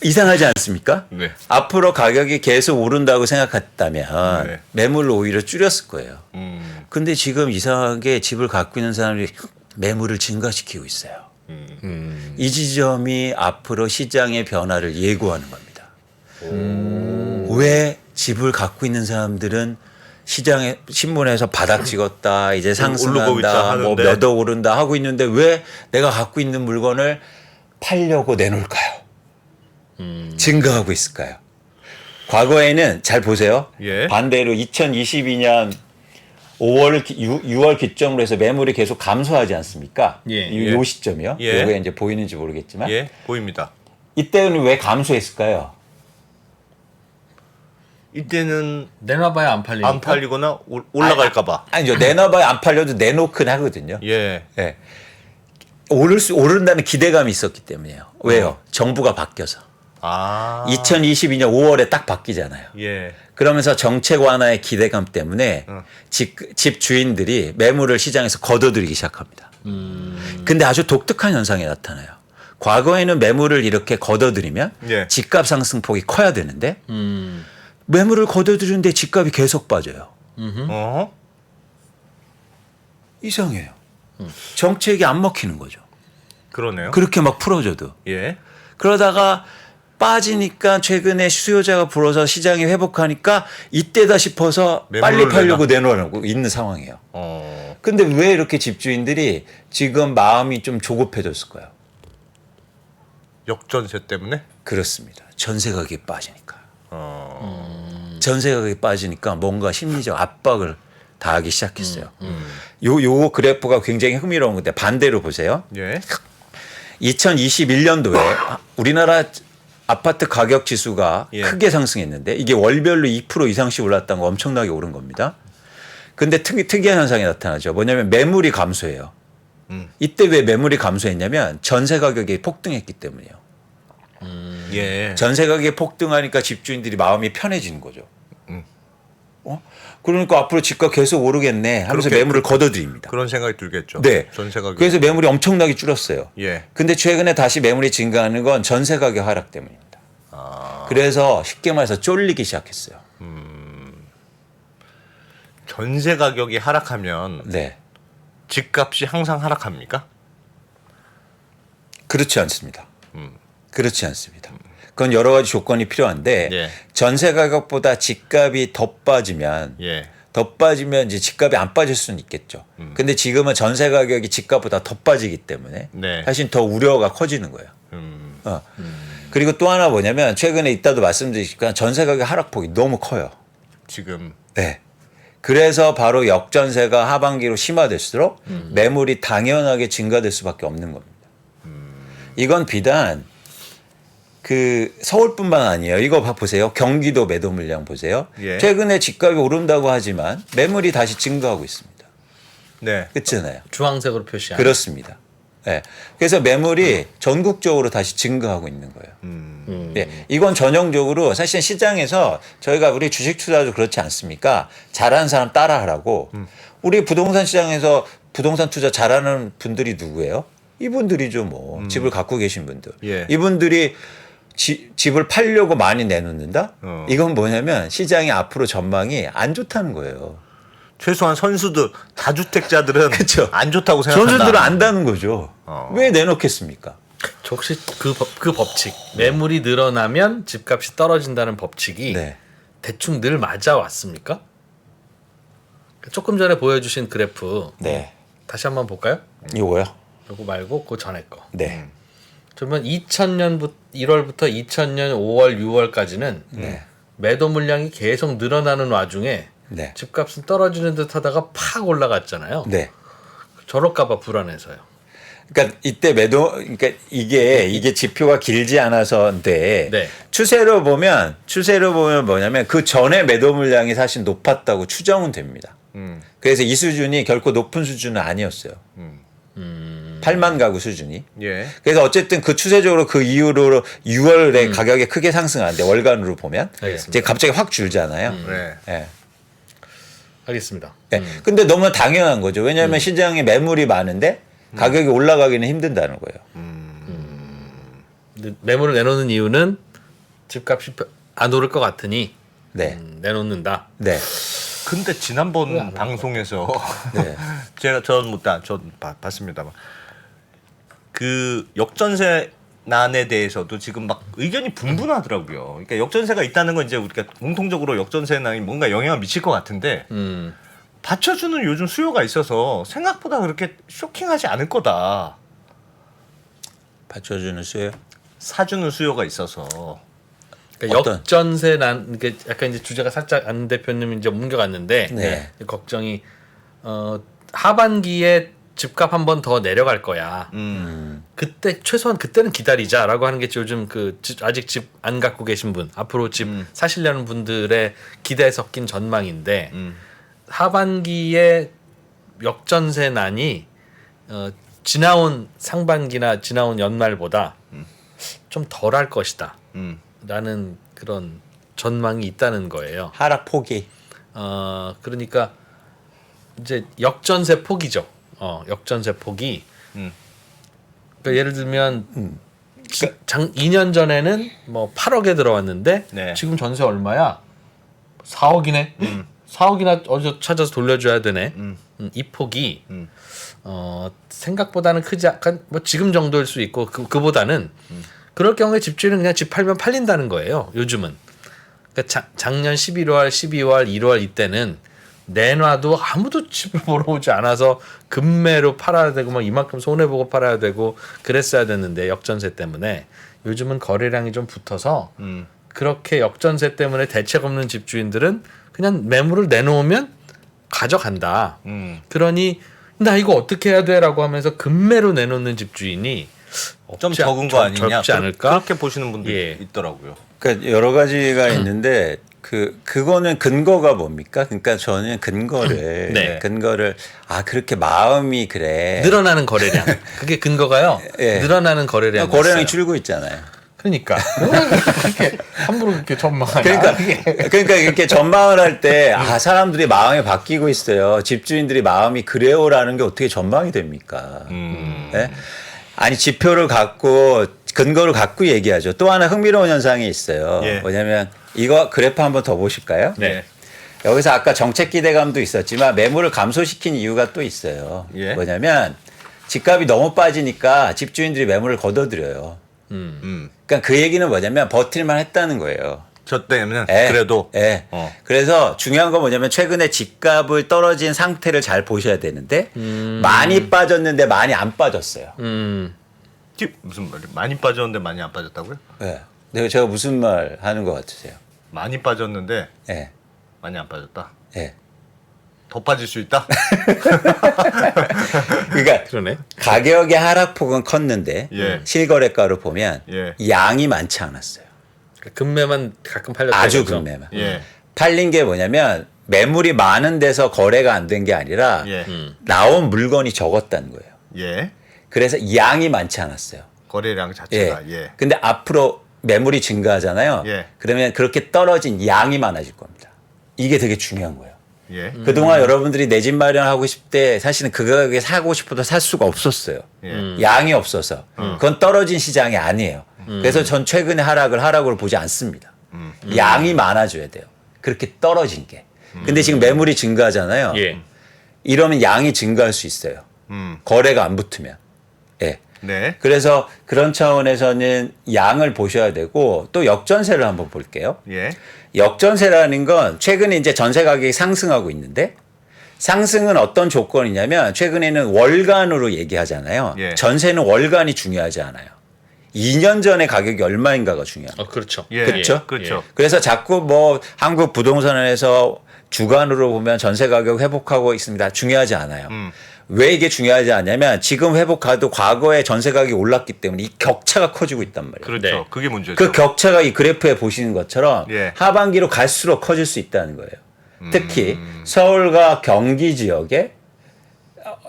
이상하지 않습니까? 네. 앞으로 가격이 계속 오른다고 생각했다면 네. 매물을 오히려 줄였을 거예요. 근데 지금 이상하게 집을 갖고 있는 사람들이 매물을 증가시키고 있어요. 이 지점이 앞으로 시장의 변화를 예고하는 겁니다. 왜 집을 갖고 있는 사람들은 시장에 신문에서 바닥 찍었다, 이제 오르고 있다 상승한다, 뭐 하는데. 몇 억 오른다 하고 있는데 왜 내가 갖고 있는 물건을 팔려고 내놓을까요? 증가하고 있을까요? 과거에는 잘 보세요. 예. 반대로 2022년 5월, 6월 기점으로 해서 매물이 계속 감소하지 않습니까? 예. 요 시점이요. 예. 이게 이제 보이는지 모르겠지만 예, 보입니다. 이때는 왜 감소했을까요? 이때는 내놔봐야 안 팔리니까. 안 팔리거나 올라갈까봐. 아니죠. 내놔봐야 안 팔려도 내놓긴 하거든요. 예. 예. 오른다는 기대감이 있었기 때문이에요. 왜요? 정부가 바뀌어서. 아. 2022년 5월에 딱 바뀌잖아요. 예. 그러면서 정책 완화의 기대감 때문에 집 주인들이 매물을 시장에서 걷어들이기 시작합니다. 근데 아주 독특한 현상이 나타나요. 과거에는 매물을 이렇게 걷어들이면 예. 집값 상승폭이 커야 되는데 매물을 걷어들이는데 집값이 계속 빠져요. 어? 이상해요. 정책이 안 먹히는 거죠. 그러네요. 그렇게 막 풀어줘도. 예. 그러다가 빠지니까 최근에 수요자가 불어서 시장이 회복하니까 이때다 싶어서 빨리 매물을 팔려고 내놓으려고 있는 상황이에요. 어. 근데 왜 이렇게 집주인들이 지금 마음이 좀 조급해졌을까요? 역전세 때문에? 그렇습니다. 전세 가격이 빠지니까. 어. 전세 가격이 빠지니까 뭔가 심리적 압박을 다하기 시작했어요. 요 그래프가 굉장히 흥미로운 건데 반대로 보세요. 예. 2021년도에 우리나라 아파트 가격 지수가 예. 크게 상승했는데 이게 월별로 2% 이상씩 올랐다는 거 엄청나게 오른 겁니다. 근데 특이한 현상이 나타나죠. 뭐냐면 매물이 감소해요. 이때 왜 매물이 감소했냐면 전세 가격이 폭등했기 때문이에요. 예. 전세 가격이 폭등하니까 집주인들이 마음이 편해지는 거죠. 그러니까 앞으로 집값 계속 오르겠네 하면서 그렇게 매물을 걷어들입니다. 그런 생각이 들겠죠. 네. 전세 가격. 그래서 매물이 엄청나게 줄었어요. 예. 근데 최근에 다시 매물이 증가하는 건 전세 가격 하락 때문입니다. 아. 그래서 쉽게 말해서 쫄리기 시작했어요. 전세 가격이 하락하면 네. 집값이 항상 하락합니까? 그렇지 않습니다. 그렇지 않습니다. 그건 여러 가지 조건이 필요한데 예. 전세 가격보다 집값이 더 빠지면 예. 이제 집값이 안 빠질 수는 있겠죠. 근데 지금은 전세 가격이 집값보다 더 빠지기 때문에 네. 사실 더 우려가 커지는 거예요. 그리고 또 하나 뭐냐면 최근에 이따도 말씀드리니까 전세 가격 하락폭이 너무 커요. 지금 네. 그래서 바로 역전세가 하반기로 심화될수록 매물이 당연하게 증가될 수밖에 없는 겁니다. 이건 비단 그 서울뿐만 아니에요. 이거 보세요. 경기도 매도 물량 보세요. 예. 최근에 집값이 오른다고 하지만 매물이 다시 증가하고 있습니다. 네. 그렇잖아요. 주황색으로 표시한. 그렇습니다. 네. 그래서 매물이 전국적으로 다시 증가하고 있는 거예요. 네. 이건 전형적으로 사실 시장에서 저희가 우리 주식 투자도 그렇지 않습니까? 잘하는 사람 따라하라고 우리 부동산 시장에서 부동산 투자 잘하는 분들이 누구예요? 이분들이죠. 뭐 집을 갖고 계신 분들. 예. 이분들이 집을 팔려고 많이 내놓는다? 어. 이건 뭐냐면 시장의 앞으로 전망이 안 좋다는 거예요. 최소한 선수들 다주택자들은 그쵸. 안 좋다고 생각한다. 선수들은 안다는 거죠. 왜 내놓겠습니까? 혹시 그 법칙 매물이 늘어나면 집값이 떨어진다는 법칙이 네. 대충 늘 맞아왔습니까? 조금 전에 보여주신 그래프 네. 다시 한번 볼까요? 이거요? 요거 말고 그 전에 거. 네. 그러면 2000년 1월부터 2000년 5월 6월까지는 매도 물량이 계속 늘어나는 와중에 네. 집값은 떨어지는 듯 하다가 팍 올라갔잖아요. 네. 저럴까봐 불안해서요. 그러니까 이때 그러니까 이게 지표가 길지 않아서인데 네. 추세로 보면 뭐냐면 그 전에 매도 물량이 사실 높았다고 추정은 됩니다. 그래서 이 수준이 결코 높은 수준은 아니었어요. 8만 가구 수준이. 예. 그래서 어쨌든 그 추세적으로 그 이후로 6월에 가격이 크게 상승하는데 월간으로 보면 알겠습니다. 이제 갑자기 확 줄잖아요. 네. 예. 알겠습니다. 네. 근데 너무 당연한 거죠. 왜냐하면 시장에 매물이 많은데 가격이 올라가기는 힘든다는 거예요. 근데 매물을 내놓는 이유는 집값이 안 오를 것 같으니 네. 내놓는다. 네. 근데 지난번 방송에서 네. 전 봤습니다만 그 역전세 난에 대해서도 지금 막 의견이 분분하더라고요. 그러니까 역전세가 있다는 건 이제 우리가 공통적으로 역전세 난이 뭔가 영향을 미칠 것 같은데 받쳐주는 요즘 수요가 있어서 생각보다 그렇게 쇼킹하지 않을 거다. 받쳐주는 수요? 사주는 수요가 있어서. 그러니까 역전세 난 그러니까 약간 이제 주제가 살짝 안 대표님이 이제 옮겨갔는데 네. 걱정이 하반기에 집값 한 번 더 내려갈 거야. 그때 최소한 그때는 기다리자라고 하는 게 요즘 아직 집 안 갖고 계신 분, 앞으로 집 사시려는 분들의 기대에 섞인 전망인데 하반기에 역전세 난이 지나온 상반기나 지나온 연말보다 좀 덜할 것이다. 라는 그런 전망이 있다는 거예요. 하락 폭이. 그러니까 이제 역전세 폭이죠. 역전세 폭이. 그러니까 예를 들면 2년 전에는 뭐 8억에 들어왔는데 네. 지금 전세 얼마야? 4억이네. 4억이나 어디서 찾아서 돌려줘야 되네. 이 폭이 생각보다는 크지 약간 뭐 지금 정도일 수 있고 그보다는 그럴 경우에 집주인은 그냥 집 팔면 팔린다는 거예요. 요즘은. 그러니까 작년 11월, 12월, 1월 이때는 내놔도 아무도 집을 보러 오지 않아서 급매로 팔아야 되고 막 이만큼 손해보고 팔아야 되고 그랬어야 됐는데 역전세 때문에 요즘은 거래량이 좀 붙어서 그렇게 역전세 때문에 대책 없는 집주인들은 그냥 매물을 내놓으면 가져간다. 그러니 나 이거 어떻게 해야 돼? 라고 하면서 급매로 내놓는 집주인이 좀 적은 거 아니냐? 적지 않을까? 그렇게 보시는 분들이 예. 있더라고요. 그러니까 여러 가지가 있는데 그거는 근거가 뭡니까? 그러니까 저는 근거를 네. 그렇게 마음이 그래. 늘어나는 거래량. 그게 근거가요. 예. 늘어나는 거래량. 거래량이 줄고 있잖아요. 그러니까 그렇게 함부로 그렇게 전망하냐. 그러니까 이렇게 전망을 할 때 사람들이 마음이 바뀌고 있어요. 집주인들이 마음이 그래요라는 게 어떻게 전망이 됩니까? 네? 아니 지표를 갖고 근거를 갖고 얘기하죠. 또 하나 흥미로운 현상이 있어요. 예. 뭐냐면 이거 그래프 한번 더 보실까요? 네. 여기서 아까 정책 기대감도 있었지만 매물을 감소시킨 이유가 또 있어요. 예. 뭐냐면 집값이 너무 빠지니까 집주인들이 매물을 걷어들여요. 그러니까 그 얘기는 뭐냐면 버틸만 했다는 거예요. 저 때문에 그래도. 예. 그래서 중요한 건 뭐냐면 최근에 집값을 떨어진 상태를 잘 보셔야 되는데 많이 빠졌는데 많이 안 빠졌어요. 무슨 말이 많이 빠졌는데 많이 안 빠졌다고요? 네. 제가 무슨 말 하는 것 같으세요? 많이 빠졌는데 예. 많이 안 빠졌다. 예. 더 빠질 수 있다. 그러니까 그러네. 가격의 하락폭은 컸는데 예. 실거래가로 보면 예. 양이 많지 않았어요. 금매만 가끔 팔렸다. 아주 금매만. 예. 팔린 게 뭐냐면 매물이 많은 데서 거래가 안 된 게 아니라 예. 나온 물건이 적었다는 거예요. 예. 그래서 양이 많지 않았어요. 거래량 자체가. 예. 근데 앞으로 매물이 증가하잖아요. 예. 그러면 그렇게 떨어진 양이 많아질 겁니다. 이게 되게 중요한 거예요. 예. 그동안 여러분들이 내 집 마련하고 싶을 때 사실은 그 가격에 사고 싶어도 살 수가 없었어요. 양이 없어서. 그건 떨어진 시장이 아니에요. 그래서 전 최근에 하락을 보지 않습니다. 양이 많아져야 돼요. 그렇게 떨어진 게. 근데 지금 매물이 증가하잖아요. 예. 이러면 양이 증가할 수 있어요. 거래가 안 붙으면. 예. 네. 그래서 그런 차원에서는 양을 보셔야 되고 또 역전세를 한번 볼게요. 예. 역전세라는 건 최근에 이제 전세 가격이 상승하고 있는데 상승은 어떤 조건이냐면 최근에는 월간으로 얘기하잖아요. 예. 전세는 월간이 중요하지 않아요. 2년 전에 가격이 얼마인가가 중요합니다. 그렇죠. 예. 그렇죠? 그렇죠. 그래서 자꾸 뭐 한국 부동산에서 주간으로 보면 전세 가격 회복하고 있습니다. 중요하지 않아요. 왜 이게 중요하지 않냐면 지금 회복가도 과거에 전세 가격이 올랐기 때문에 이 격차가 커지고 있단 말이에요. 그렇죠. 네. 그게 문제죠. 그 격차가 이 그래프에 보시는 것처럼 예. 하반기로 갈수록 커질 수 있다는 거예요. 특히 서울과 경기 지역에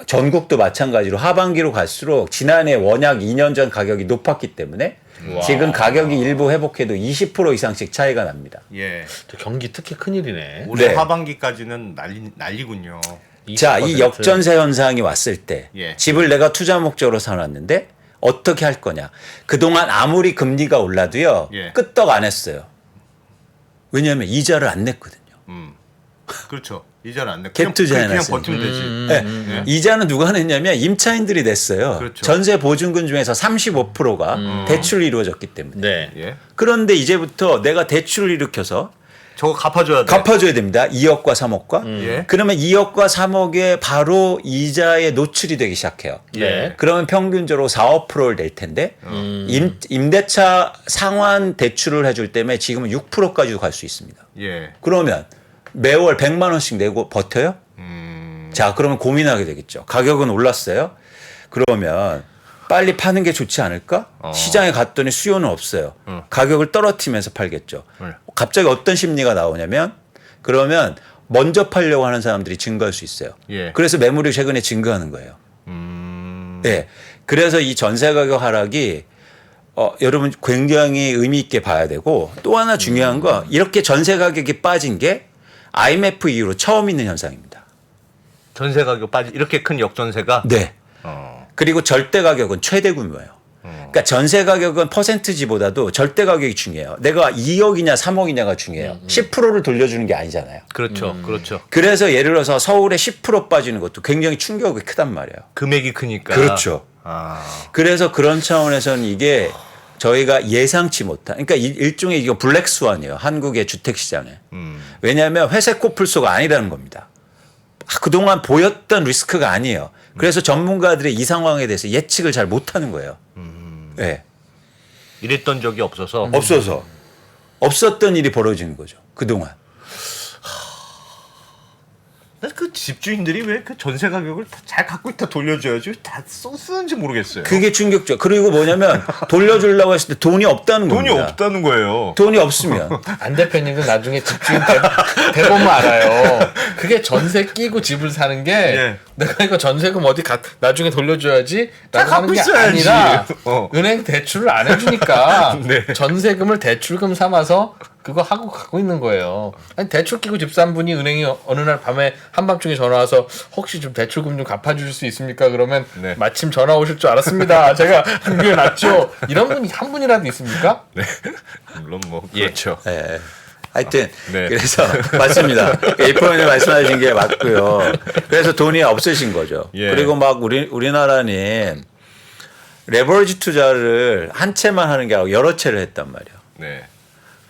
전국도 마찬가지로 하반기로 갈수록 지난해 원약 2년 전 가격이 높았기 때문에 와. 지금 가격이 일부 회복해도 20% 이상씩 차이가 납니다. 예. 경기 특히 큰일이네. 올해 네. 하반기까지는 난리군요. 자, 20%. 이 역전세 현상이 왔을 때 예. 집을 내가 투자 목적으로 사놨는데 어떻게 할 거냐. 그동안 아무리 금리가 올라도요. 예. 끄떡 안 했어요. 왜냐하면 이자를 안 냈거든요. 그렇죠. 이자를 안 내. 갭 투자 그냥 해놨어요. 버티면 되지. 네. 이자는 누가 냈냐면 임차인들이 냈어요. 그렇죠. 전세 보증금 중에서 35%가 대출로 이루어졌기 때문에. 네. 예. 그런데 이제부터 내가 대출을 일으켜서 저거 갚아줘야 돼. 갚아줘야 됩니다. 2억과 3억과. 예. 그러면 2억과 3억에 바로 이자에 노출이 되기 시작해요. 예. 그러면 평균적으로 4, 5%를 낼 텐데 임대차 상환 대출을 해줄 때문에 지금은 6%까지도 갈 수 있습니다. 예. 그러면 매월 100만 원씩 내고 버텨요? 자, 그러면 고민하게 되겠죠. 가격은 올랐어요. 그러면 빨리 파는 게 좋지 않을까? 시장에 갔더니 수요는 없어요. 가격을 떨어뜨리면서 팔겠죠. 갑자기 어떤 심리가 나오냐면 그러면 먼저 팔려고 하는 사람들이 증가할 수 있어요. 예. 그래서 매물이 최근에 증가하는 거예요. 네. 그래서 이 전세 가격 하락이 여러분 굉장히 의미 있게 봐야 되고 또 하나 중요한 거 이렇게 전세 가격이 빠진 게 IMF 이후로 처음 있는 현상입니다. 전세 가격 빠지 이렇게 큰 역전세가. 네. 그리고 절대 가격은 최대 규모예요. 그러니까 전세 가격은 퍼센트지보다도 절대 가격이 중요해요. 내가 2억이냐 3억이냐가 중요해요. 10%를 돌려주는 게 아니잖아요. 그렇죠. 그렇죠. 그래서 예를 들어서 서울에 10% 빠지는 것도 굉장히 충격이 크단 말이에요. 금액이 크니까. 그렇죠. 그래서 그런 차원에서는 이게 저희가 예상치 못한, 그러니까 일종의 이거 블랙스완이에요. 한국의 주택시장에. 왜냐하면 회색 코뿔소가 아니라는 겁니다. 그동안 보였던 리스크가 아니에요. 그래서 전문가들의 이 상황에 대해서 예측을 잘 못하는 거예요. 네. 이랬던 적이 없어서. 없어서. 없었던 일이 벌어지는 거죠. 그동안. 그 집주인들이 왜 그 전세 가격을 잘 갖고 있다 돌려줘야지 다 쓰는지 모르겠어요. 그게 충격적. 그리고 뭐냐면 돌려주려고 했을 때 돈이 없다는 겁니다. 돈이 없다는 거예요. 돈이 없으면. 안 대표님도 나중에 집주인 대보면 알아요. 그게 전세 끼고 집을 사는 게 예. 내가 이거 전세금 어디 나중에 돌려줘야지 다 라고 하는 갖고 게 있어야지. 아니라 은행 대출을 안 해주니까 네. 전세금을 대출금 삼아서 그거 하고 갖고 있는 거예요. 아니 대출 끼고 집 산 분이 은행이 어느 날 밤에 한밤중에 전화 와서 혹시 좀 대출금 좀 갚아주실 수 있습니까? 그러면 네. 마침 전화 오실 줄 알았습니다. 제가 준비해놨죠. 이런 분이 한 분이라도 있습니까? 네. 물론 뭐 그렇죠. 네. 하여튼 네. 그래서 맞습니다. A4님 말씀하신 게 맞고요. 그래서 돈이 없으신 거죠. 예. 그리고 막 우리나라는 레버리지 투자를 한 채만 하는 게 아니고 여러 채를 했단 말이에요. 네.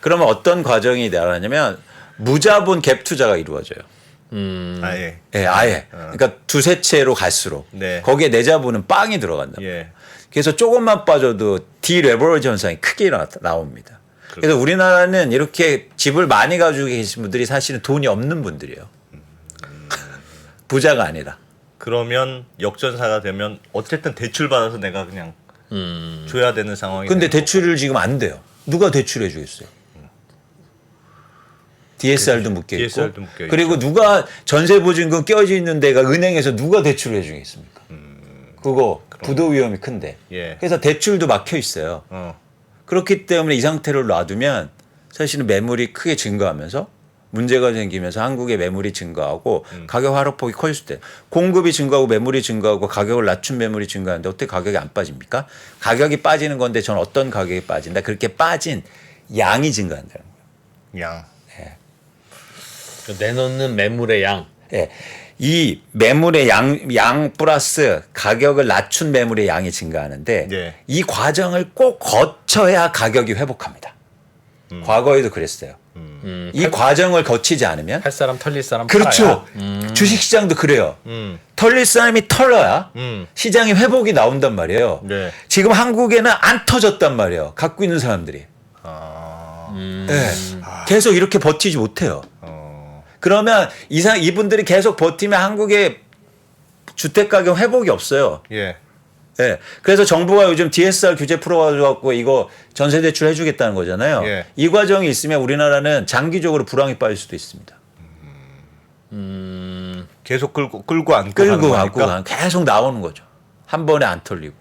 그러면 어떤 과정이 나타나냐면 무자본 갭 투자가 이루어져요. 아예. 예, 아예. 그러니까 두세 채로 갈수록 네. 거기에 내 자본은 빵이 들어간다. 예. 그래서 조금만 빠져도 디레버리지 현상이 크게 나옵니다. 그래서 우리나라는 이렇게 집을 많이 가지고 계신 분들이 사실은 돈이 없는 분들이에요. 부자가 아니라. 그러면 역전사가 되면 어쨌든 대출 받아서 내가 그냥 줘야 되는 상황이. 근데 되는 대출을 지금 안 돼요. 누가 대출해 주겠어요? DSR도 묶여 있고. DSR도 묶여 있죠. 그리고 누가 전세 보증금 껴져 있는 데가 은행에서 누가 대출을 해 주겠습니까? 그거 부도 위험이 큰데. 예. 그래서 대출도 막혀 있어요. 그렇기 때문에 이 상태로 놔두면 사실은 매물이 크게 증가하면서 문제가 생기면서 한국의 매물이 증가하고 가격 하락폭이 커질 때 공급이 증가하고 매물이 증가하고 가격을 낮춘 매물이 증가하는데 어떻게 가격이 안 빠집니까? 가격이 빠지는 건데 전 어떤 가격이 빠진다? 그렇게 빠진 양이 증가한다는 거예요. 양. 내놓는 매물의 양. 예. 이 매물의 양 플러스 가격을 낮춘 매물의 양이 증가하는데 네. 이 과정을 꼭 거쳐야 가격이 회복합니다. 과거에도 그랬어요. 이 과정을 거치지 않으면 할 사람 털릴 사람 그렇죠. 팔아야. 주식시장도 그래요. 털릴 사람이 털어야 시장이 회복이 나온단 말이에요. 네. 지금 한국에는 안 터졌단 말이에요. 갖고 있는 사람들이. 네. 계속 이렇게 버티지 못해요. 그러면 이분들이 계속 버티면 한국의 주택가격 회복이 없어요. 예. 네. 그래서 정부가 요즘 DSR 규제 풀어가지고 이거 전세 대출 해주겠다는 거잖아요. 예. 이 과정이 있으면 우리나라는 장기적으로 불황이 빠질 수도 있습니다. 계속 끌고 안고 계속 나오는 거죠. 한 번에 안 털리고.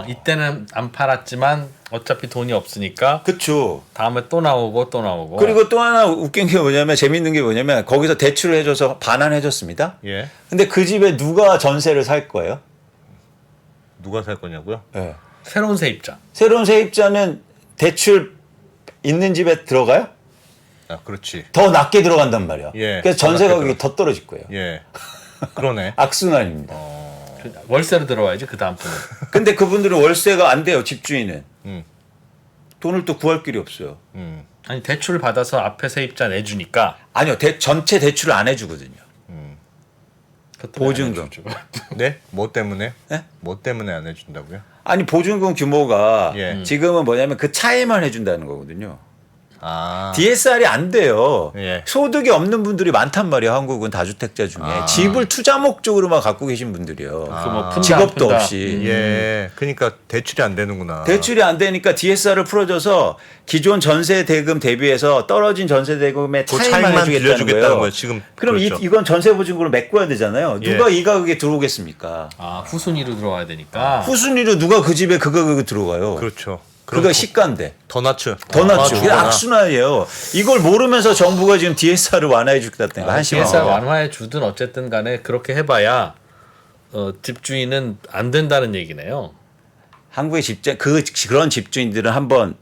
이때는 안 팔았지만 어차피 돈이 없으니까 그렇죠. 다음에 또 나오고 또 나오고. 그리고 또 하나 웃긴 게 뭐냐면 재밌는 게 뭐냐면 거기서 대출을 해줘서 반환해줬습니다. 예. 근데 그 집에 누가 전세를 살 거예요? 누가 살 거냐고요? 네. 새로운 세입자. 새로운 세입자는 대출 있는 집에 들어가요? 아, 그렇지. 더 낮게 들어간단 말이야. 예, 그래서 더 전세 낮게 가격이 더 떨어질 거예요. 예. 그러네. 악순환입니다. 월세로 들어와야지 그 다음 분은. 근데 그분들은 월세가 안 돼요. 집주인은. 음. 돈을 또 구할 길이 없어요. 아니 대출을 받아서 앞에 세입자 내주니까. 아니요. 전체 대출을 안 해주거든요. 그것도 보증금. 안 해주죠. 네? 뭐 때문에? 네? 뭐 때문에 안 해준다고요? 아니 보증금 규모가 예. 지금은 뭐냐면 그 차에만 해준다는 거거든요. 아. DSR이 안 돼요. 예. 소득이 없는 분들이 많단 말이에요. 한국은 다주택자 중에 집을 투자 목적으로만 갖고 계신 분들이요. 그뭐 푼다, 직업도 푼다. 없이. 예. 그러니까 대출이 안 되는구나. 대출이 안 되니까 DSR을 풀어줘서 기존 전세 대금 대비해서 떨어진 전세 대금의 그 차이만 차이만 해주겠다는 빌려주겠다는 거예요. 거예요. 지금 그럼 그렇죠. 이건 전세 보증금으로 메꿔야 되잖아요. 예. 누가 이 가격에 들어오겠습니까? 아 후순위로 들어와야 되니까. 후순위로 누가 그 집에 그 가격에 들어가요? 그렇죠. 그거 시가인데. 더 낮죠. 더 낮죠. 그게 주거나. 악순환이에요. 이걸 모르면서 정부가 지금 DSR을 완화해 주겠다는 거 한심한 DSR 거예요. 완화해 주든 어쨌든 간에 그렇게 해봐야 집주인은 안 된다는 얘기네요. 한국의 그런 집주인들은 한번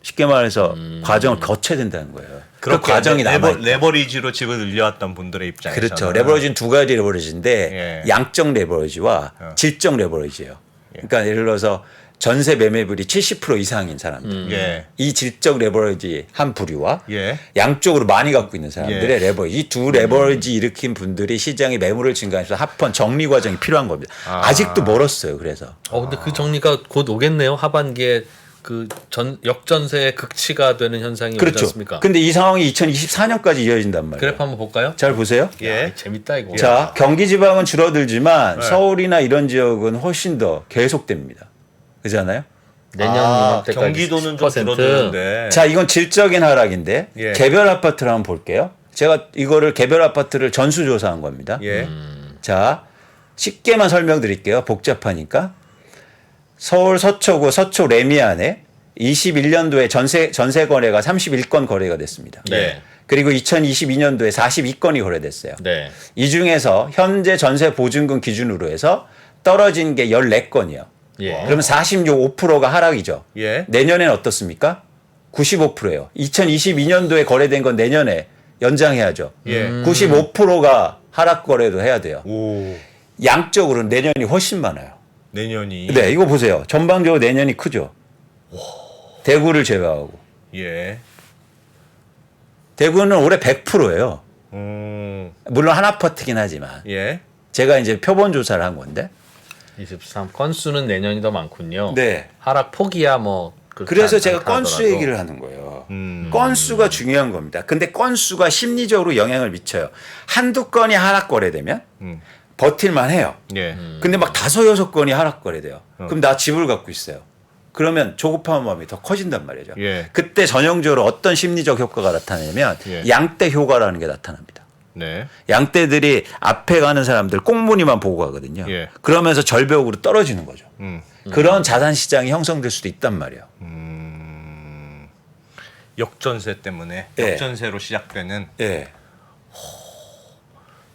쉽게 말해서 과정을 거쳐야 된다는 거예요. 그 그렇게 과정이 남아. 레버리지로 집을 늘려왔던 분들의 입장에서 그렇죠. 레버리지는 두 가지 레버리지인데 예. 양적 레버리지와 질적 레버리지예요. 그러니까 예를 들어서 전세 매매율이 70% 이상인 사람들, 예. 이 질적 레버리지 한 부류와 예. 양쪽으로 많이 갖고 있는 사람들의 예. 레버리지, 이 두 레버리지 일으킨 분들이 시장의 매물을 증가해서 합헌 정리 과정이 필요한 겁니다. 아직도 멀었어요. 그래서 근데 그 정리가 곧 오겠네요. 하반기에 그 역전세의 극치가 되는 현상이 오지 그렇죠. 않습니까? 근데 이 상황이 2024년까지 이어진단 말이에요. 그래프 한번 볼까요? 잘 보세요. 예. 재밌다 이거. 자, 경기 지방은 줄어들지만 네. 서울이나 이런 지역은 훨씬 더 계속됩니다. 그렇잖아요? 내년 이맘때까지 경기도는 좀 10%. 줄어드는데. 자, 이건 질적인 하락인데 예. 개별 아파트를 한번 볼게요. 제가 이거를 개별 아파트를 전수조사한 겁니다. 예. 자, 쉽게만 설명드릴게요. 복잡하니까. 서울 서초구 서초 레미안에 21년도에 전세 거래가 31건 거래가 됐습니다. 네. 그리고 2022년도에 42건이 거래됐어요. 네. 이 중에서 현재 전세 보증금 기준으로 해서 떨어진 게 14건이요. 예. 그러면 46.5%가 하락이죠. 예. 내년에는 어떻습니까? 95%예요. 2022년도에 거래된 건 내년에 연장해야죠. 예. 95%가 하락 거래도 해야 돼요. 오. 양적으로는 내년이 훨씬 많아요. 내년이. 네, 이거 보세요. 전방적으로 내년이 크죠. 대구를 제외하고. 예. 대구는 올해 100%예요. 물론 한 아파트긴 하지만 예. 제가 이제 표본 조사를 한 건데. 23 건수는 내년이 더 많군요. 네. 하락 폭이야 뭐. 그래서 제가 않다 건수 하더라도. 얘기를 하는 거예요. 건수가 중요한 겁니다. 근데 건수가 심리적으로 영향을 미쳐요. 한두 건이 하락 거래되면 버틸만 해요. 예. 근데 막 5, 6건이 하락 거래돼요. 그럼 나 집을 갖고 있어요. 그러면 조급한 마음이 더 커진단 말이죠. 예. 그때 전형적으로 어떤 심리적 효과가 나타나냐면 예. 양떼 효과라는 게 나타납니다. 네. 양떼들이 앞에 가는 사람들 꽁무니만 보고 가거든요. 예. 그러면서 절벽으로 떨어지는 거죠. 그런 자산 시장이 형성될 수도 있단 말이에요. 역전세 때문에 예. 역전세로 시작되는 예.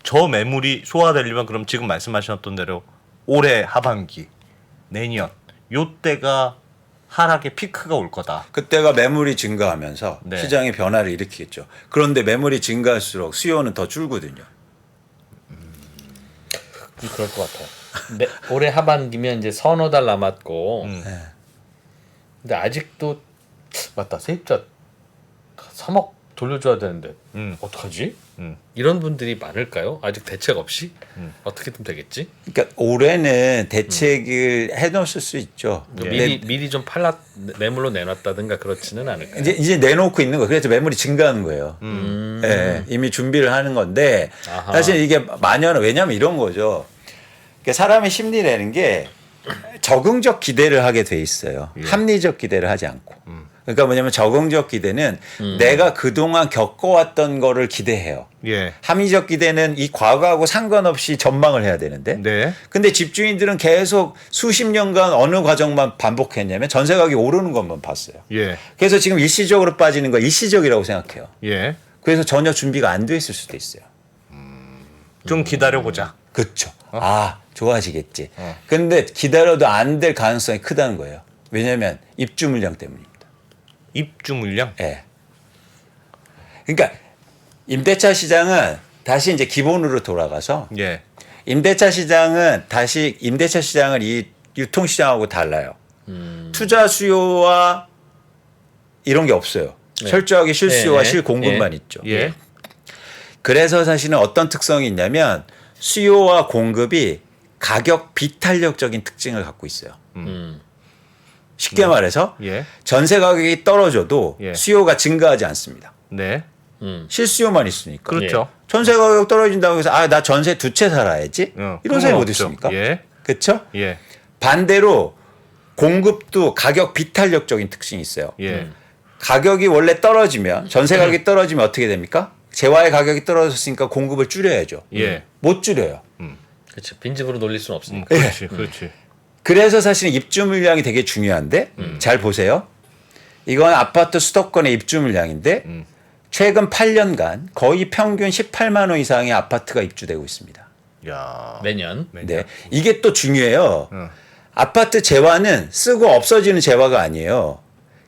저 매물이 소화되려면 그럼 지금 말씀하셨던 대로 올해 하반기 내년 요때가 하락의 피크가 올 거다. 그때가 매물이 증가하면서 네. 시장의 변화를 일으키겠죠. 그런데 매물이 증가할수록 수요는 더 줄거든요. 그럴 것 같아요. 올해 하반기면 이제 서너 달 남았고. 근데 아직도 맞다. 세입자 3억 돌려줘야 되는데 어떡하지? 이런 분들이 많을까요? 아직 대책 없이 어떻게든 되겠지? 그러니까 올해는 대책을 해놓을 수 있죠. 미리 좀 매물로 내놨다든가 그렇지는 않을까요? 이제 내놓고 있는 거예요. 그래서 매물이 증가하는 거예요. 예, 이미 준비를 하는 건데 아하. 사실 이게 만연은 왜냐하면 이런 거죠. 그러니까 사람의 심리라는 게 적응적 기대를 하게 돼 있어요. 합리적 기대를 하지 않고. 그러니까 뭐냐면 적응적 기대는 내가 그동안 겪어왔던 거를 기대해요. 예. 합리적 기대는 이 과거하고 상관없이 전망을 해야 되는데. 네. 근데 집주인들은 계속 수십 년간 어느 과정만 반복했냐면 전세 가격이 오르는 것만 봤어요. 예. 그래서 지금 일시적으로 빠지는 거 일시적이라고 생각해요. 예. 그래서 전혀 준비가 안 돼 있을 수도 있어요. 좀 기다려 보자. 그렇죠. 좋아지겠지. 근데 기다려도 안 될 가능성이 크다는 거예요. 왜냐하면 입주 물량 때문입니다. 입주 물량? 예. 그러니까 임대차 시장은 다시 이제 기본으로 돌아가서 예. 임대차 시장을 이 유통 시장하고 달라요. 투자 수요와 이런 게 없어요. 네. 철저하게 실수요와 네. 실공급만 네. 있죠. 예. 그래서 사실은 어떤 특성이 있냐면 수요와 공급이 가격 비탄력적인 특징을 갖고 있어요. 쉽게 말해서 예. 전세 가격이 떨어져도 예. 수요가 증가하지 않습니다. 네. 실수요만 있으니까. 그렇죠. 전세 가격 떨어진다고 해서 나 전세 2채 살아야지. 이런 그건 사람이 어디 없죠. 있습니까? 예. 그렇죠? 예. 반대로 공급도 가격 비탄력적인 특징이 있어요. 예. 가격이 원래 떨어지면 전세 가격이 떨어지면 어떻게 됩니까? 재화의 가격이 떨어졌으니까 공급을 줄여야죠. 예. 못 줄여요. 그렇죠. 빈집으로 놀릴 수는 없으니까. 그렇지. 그렇지. 그래서 사실 입주 물량이 되게 중요한데 잘 보세요. 이건 아파트 수도권의 입주 물량인데 최근 8년간 거의 평균 18만 원 이상의 아파트가 입주되고 있습니다. 야. 매년. 네. 이게 또 중요해요. 아파트 재화는 쓰고 없어지는 재화가 아니에요.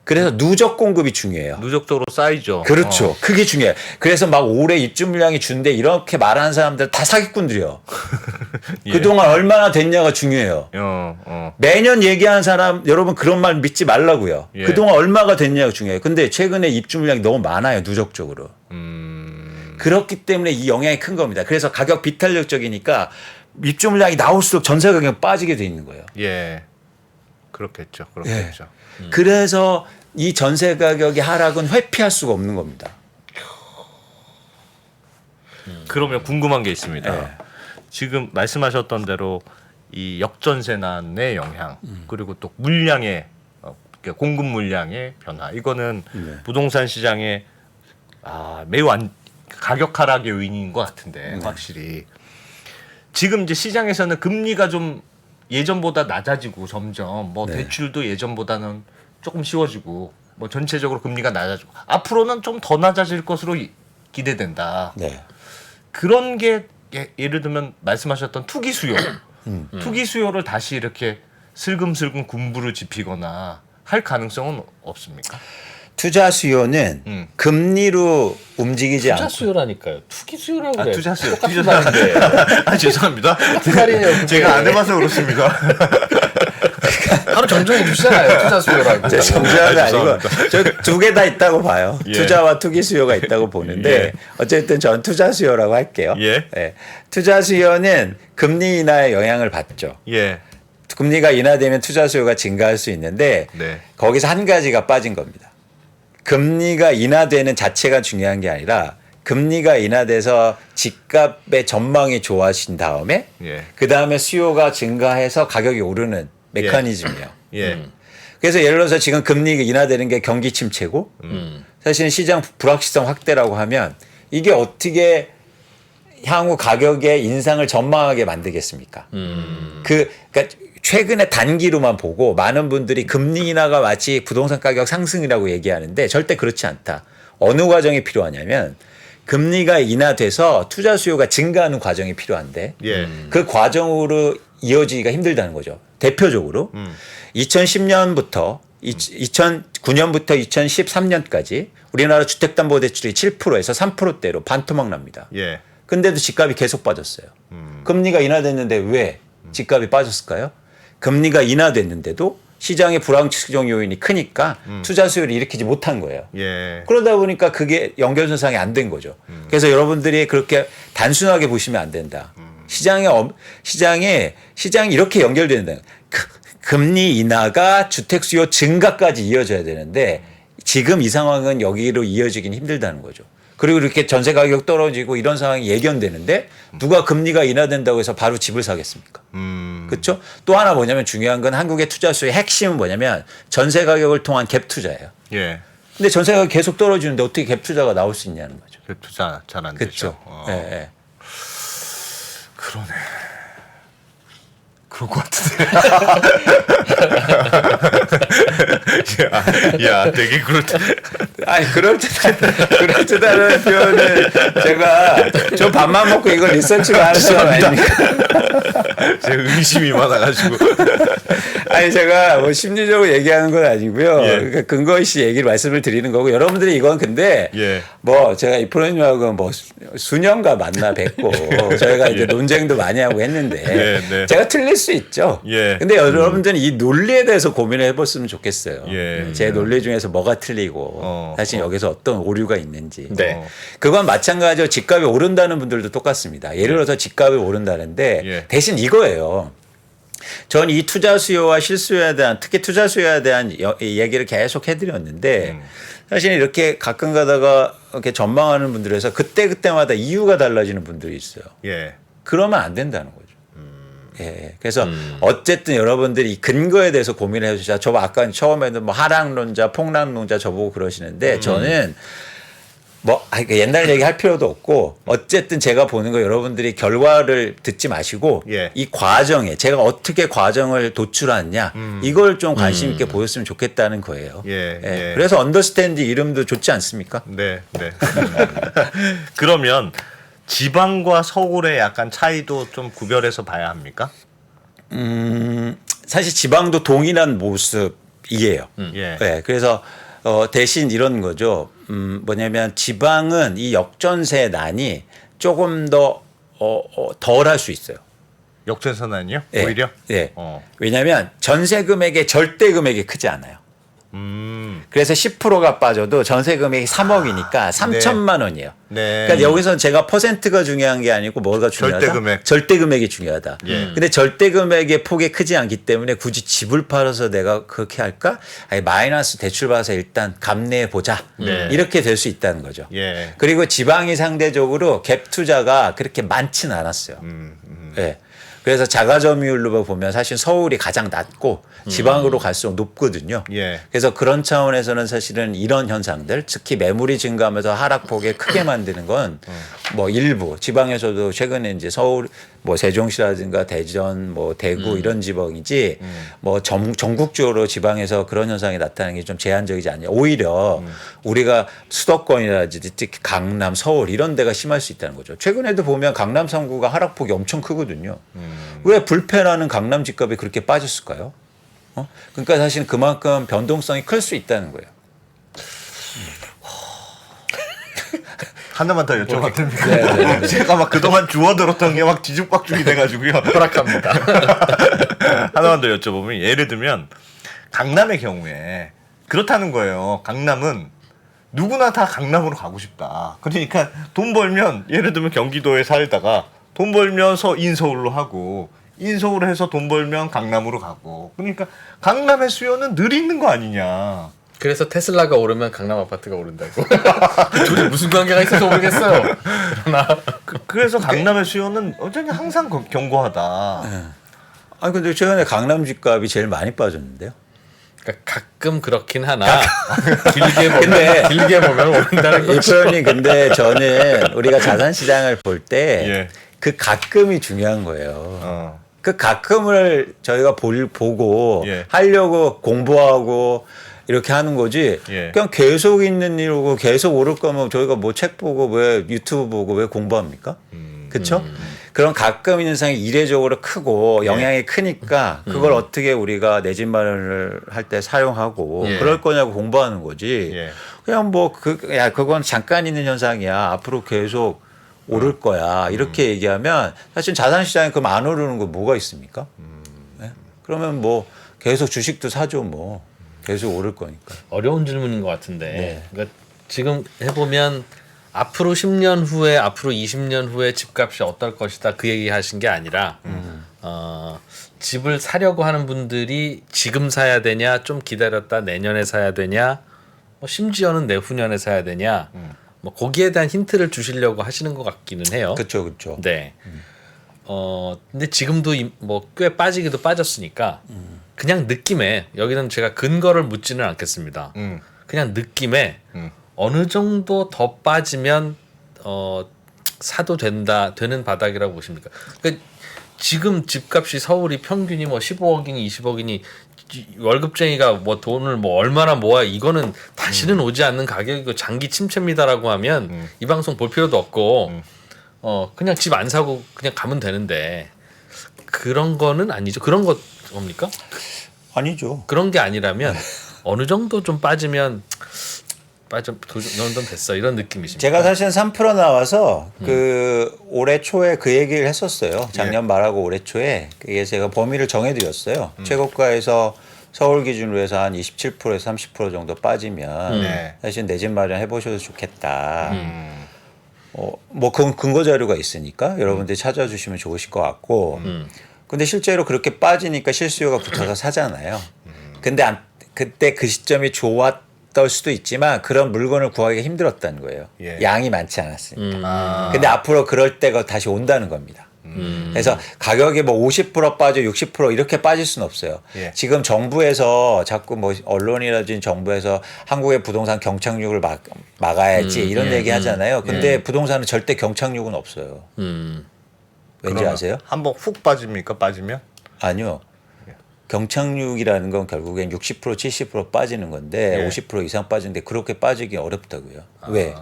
그래서 누적 공급이 중요해요. 누적적으로 쌓이죠. 그렇죠. 그게 중요해요. 그래서 막 올해 입주 물량이 준대 이렇게 말하는 사람들 다 사기꾼들이요. 예. 그동안 얼마나 됐냐가 중요해요. 매년 얘기하는 사람 여러분 그런 말 믿지 말라고요. 예. 그동안 얼마가 됐냐가 중요해요. 근데 최근에 입주 물량이 너무 많아요. 누적적으로. 그렇기 때문에 이 영향이 큰 겁니다. 그래서 가격 비탄력적이니까 입주 물량이 나올수록 전세 가격이 빠지게 돼 있는 거예요. 예. 그렇겠죠. 그렇겠죠. 그래서 이 전세 가격의 하락은 회피할 수가 없는 겁니다. 그러면 궁금한 게 있습니다. 네. 지금 말씀하셨던 대로 이 역전세난의 영향 그리고 또 물량의 그러니까 공급 물량의 변화 이거는 부동산 시장의 매우 가격 하락의 요인인 것 같은데 확실히 지금 이제 시장에서는 금리가 좀 예전보다 낮아지고 점점 뭐 대출도 예전보다는 조금 쉬워지고 뭐 전체적으로 금리가 낮아지고 앞으로는 좀 더 낮아질 것으로 기대된다. 네. 그런 게 예를 들면 말씀하셨던 투기 수요, 투기 수요를 다시 이렇게 슬금슬금 군부를 지피거나 할 가능성은 없습니까? 투자 수요는 금리로 움직이지 않고 투자 수요라니까요. 투기 수요라고 그래요. 투자 수요. 똑같은 말인데. 죄송합니다. 같은 말이에요. 제가 안 해봐서 그렇습니다. 바로 정정해 주시잖아요. 투자 수요라고. 정정이 아니고 저 두 개 다 있다고 봐요. 예. 투자와 투기 수요가 있다고 보는데 예. 어쨌든 전 투자 수요라고 할게요. 예. 투자 수요는 금리 인하의 영향을 받죠. 예. 금리가 인하되면 투자 수요가 증가할 수 있는데 네. 거기서 한 가지가 빠진 겁니다. 금리가 인하되는 자체가 중요한 게 아니라 금리가 인하돼서 집값의 전망이 좋아진 다음에 예. 그 다음에 수요가 증가해서 가격이 오르는 메커니즘이에요. 예. 그래서 예를 들어서 지금 금리가 인하되는 게 경기 침체고 사실은 시장 불확실성 확대라고 하면 이게 어떻게 향후 가격의 인상을 전망하게 만들겠습니까? 그러니까 최근에 단기로만 보고 많은 분들이 금리 인하가 마치 부동산 가격 상승이라고 얘기하는데 절대 그렇지 않다. 어느 과정이 필요하냐면 금리가 인하돼서 투자 수요가 증가하는 과정이 필요한데 예. 그 과정으로 이어지기가 힘들다는 거죠. 대표적으로 2010년부터 2009년부터 2013년까지 우리나라 주택담보대출이 7%에서 3%대로 반토막 납니다. 예. 근데도 집값이 계속 빠졌어요. 금리가 인하됐는데 왜 집값이 빠졌을까요? 금리가 인하됐는데도 시장의 불안정 요인이 크니까 투자 수요를 일으키지 못한 거예요. 예. 그러다 보니까 그게 연결선상이 안 된 거죠. 그래서 여러분들이 그렇게 단순하게 보시면 안 된다. 시장이 이렇게 연결된다. 금리 인하가 주택 수요 증가까지 이어져야 되는데 지금 이 상황은 여기로 이어지긴 힘들다는 거죠. 그리고 이렇게 전세 가격 떨어지고 이런 상황이 예견되는데 누가 금리가 인하된다고 해서 바로 집을 사겠습니까? 그렇죠? 또 하나 뭐냐면 중요한 건 한국의 투자 수의 핵심은 뭐냐면 전세 가격을 통한 갭 투자예요. 예. 근데 전세 가격이 계속 떨어지는데 어떻게 갭 투자가 나올 수 있냐는 거죠. 그 투자 잘 안 그렇죠. 되죠. 예. 그러네. 그럴 것 같은데. 야, 되게 아니 그럴듯하다는 표현을 제가 저 밥만 먹고 이걸 리서치를 하는 사람 아닙니까? 제가 의심이 많아가지고. 아니 제가 뭐 심리적으로 얘기하는 건 아니고요. 예. 그러니까 근거 없이 얘기를 말씀을 드리는 거고 여러분들이 이건 근데 예. 뭐 제가 이 프로님하고 뭐 수년간 만나 뵙고 저희가 이제 논쟁도 많이 하고 했는데 네. 제가 틀릴 수 있죠. 예. 근데 여러분들은 이 논리에 대해서 고민을 해봤으면 좋겠어요. 예. 제 논리 중에서 뭐가 틀리고 사실 여기서 어떤 오류가 있는지. 네. 그건 마찬가지로 집값이 오른다는 분들도 똑같습니다. 예를 들어서 집값이 오른다는데 예. 대신 이거예요. 전 이 투자 수요와 실수요에 대한 특히 투자 수요에 대한 얘기를 계속 해드렸는데 사실 이렇게 가끔 가다가 이렇게 전망하는 분들에서 그때마다 이유가 달라지는 분들이 있어요. 예. 그러면 안 된다는 거죠. 예. 그래서 어쨌든 여러분들이 이 근거에 대해서 고민을 해주자. 저 아까 처음에는 뭐 하락론자, 폭락론자 저보고 그러시는데 저는 뭐 옛날 얘기 할 필요도 없고 어쨌든 제가 보는 거 여러분들이 결과를 듣지 마시고 예. 이 과정에 제가 어떻게 과정을 도출하느냐 이걸 좀 관심 있게 보였으면 좋겠다는 거예요. 예. 예. 그래서 언더스탠드 이름도 좋지 않습니까? 네. 그러면 지방과 서울의 약간 차이도 좀 구별해서 봐야 합니까? 사실 지방도 동일한 모습이에요. 예. 네, 그래서 대신 이런 거죠. 뭐냐면 지방은 이 역전세 난이 조금 더 덜 할 수 있어요. 역전선언이요? 네. 오히려? 네. 왜냐하면 전세 금액의 절대 금액이 크지 않아요. 그래서 10%가 빠져도 전세 금액이 3억이니까 3천만 원이에요. 네. 그러니까 여기서 제가 퍼센트가 중요한 게 아니고 뭐가 중요하다? 절대 금액. 절대 금액이 중요하다. 예. 근데 절대 금액의 폭이 크지 않기 때문에 굳이 집을 팔아서 내가 그렇게 할까? 아니 마이너스 대출 받아서 일단 감내해 보자. 네. 이렇게 될 수 있다는 거죠. 예. 그리고 지방이 상대적으로 갭 투자가 그렇게 많지는 않았어요. 네. 그래서 자가 점유율로 보면 사실 서울이 가장 낮고 지방으로 갈수록 높거든요. 예. 그래서 그런 차원에서는 사실은 이런 현상들, 특히 매물이 증가하면서 하락폭을 크게 만드는 건 뭐 일부 지방에서도 최근에 이제 서울 뭐 세종시라든가 대전 뭐 대구 이런 지방이지 뭐 전국적으로 지방에서 그런 현상이 나타나는 게 좀 제한적이지 않냐. 오히려 우리가 수도권이라든지 특히 강남, 서울 이런 데가 심할 수 있다는 거죠. 최근에도 보면 강남 3구가 하락폭이 엄청 크거든요. 왜 불패라는 강남 집값이 그렇게 빠졌을까요? 그러니까 사실 그만큼 변동성이 클 수 있다는 거예요. 하나만 더 여쭤봐도 됩니까? 네. 제가 막 그동안 주워들었던 게 막 뒤죽박죽이 돼가지고요. 허락합니다. 하나만 더 여쭤보면 예를 들면 강남의 경우에 그렇다는 거예요. 강남은 누구나 다 강남으로 가고 싶다. 그러니까 돈 벌면 예를 들면 경기도에 살다가 돈 벌면 인서울로 하고 인서울로 해서 돈 벌면 강남으로 가고 그러니까 강남의 수요는 늘 있는 거 아니냐. 그래서 테슬라가 오르면 강남 아파트가 오른다고. 둘이 무슨 관계가 있어서 모르겠어요. 그러나 그래서 강남의 수요는 어쩐지 항상 견고하다. 아 근데 최근에 강남 집값이 제일 많이 빠졌는데요. 그러니까 가끔 그렇긴 하나 길게 보면 오른다는 이 거죠. 표현이 근데 저는 우리가 자산 시장을 볼 때 그 예. 가끔이 중요한 거예요. 그 가끔을 저희가 보고 예. 하려고 공부하고 이렇게 하는 거지. 예. 그냥 계속 있는 일이고 계속 오를 거면 저희가 뭐 책 보고 왜 유튜브 보고 왜 공부합니까? 그렇죠? 그런 가끔 있는 상황이 이례적으로 크고 영향이 크니까 그걸 어떻게 우리가 내 집 마련을 할 때 사용하고 예. 그럴 거냐고 공부하는 거지. 예. 그냥 뭐 그건 잠깐 있는 현상이야. 앞으로 계속 오를 거야. 이렇게 얘기하면 사실 자산시장에 그럼 안 오르는 거 뭐가 있습니까? 네? 그러면 뭐 계속 주식도 사죠 뭐. 계속 오를 거니까. 어려운 질문인 것 같은데. 네. 그러니까 지금 해보면 앞으로 10년 후에 앞으로 20년 후에 집값이 어떨 것이다 그 얘기 하신 게 아니라 집을 사려고 하는 분들이 지금 사야 되냐 좀 기다렸다 내년에 사야 되냐 뭐 심지어는 내후년에 사야 되냐 뭐 거기에 대한 힌트를 주시려고 하시는 것 같기는 해요. 그렇죠, 그렇죠. 네. 근데 지금도 뭐 꽤 빠지기도 빠졌으니까 그냥 느낌에 여기는 제가 근거를 묻지는 않겠습니다. 그냥 느낌에 어느 정도 더 빠지면 사도 되는 바닥이라고 보십니까? 그러니까 지금 집값이 서울이 평균이 뭐 15억이니 20억이니 월급쟁이가 뭐 돈을 뭐 얼마나 모아 이거는 다시는 오지 않는 가격이고 장기 침체입니다라고 하면 이 방송 볼 필요도 없고 그냥 집 안 사고 그냥 가면 되는데 그런 거는 아니죠. 그런 겁니까? 아니죠. 그런 게 아니라면 어느 정도 좀 빠지면 그 정도는 됐어 이런 느낌이십니까? 제가 사실은 3% 나와서 그 올해 초에 그 얘기를 했었어요. 작년 말하고 올해 초에 그게 제가 범위를 정해드렸어요. 최고가에서 서울 기준으로 해서 한 27%에서 30% 정도 빠지면 사실 내 집 마련 해보셔도 좋겠다. 뭐 그건 근거 자료가 있으니까 여러분들이 찾아주시면 좋으실 것 같고. 근데 실제로 그렇게 빠지니까 실수요가 붙어서 사잖아요. 근데 그때 그 시점이 좋았을 수도 있지만 그런 물건을 구하기가 힘들었다는 거예요. 양이 많지 않았으니까. 근데 앞으로 그럴 때가 다시 온다는 겁니다. 그래서 가격이 뭐 50% 빠져 60% 이렇게 빠질 수는 없어요. 지금 정부에서 자꾸 뭐 언론이라든지 정부에서 한국의 부동산 경착륙을 막아야지 이런 얘기 하잖아요. 근데 부동산은 절대 경착륙은 없어요. 왠지 아세요? 한번 훅 빠집니까? 빠지면? 아니요. 경착륙이라는 건 결국엔 60% 70% 빠지는 건데 50% 이상 빠지는데 그렇게 빠지기 어렵다고요. 왜?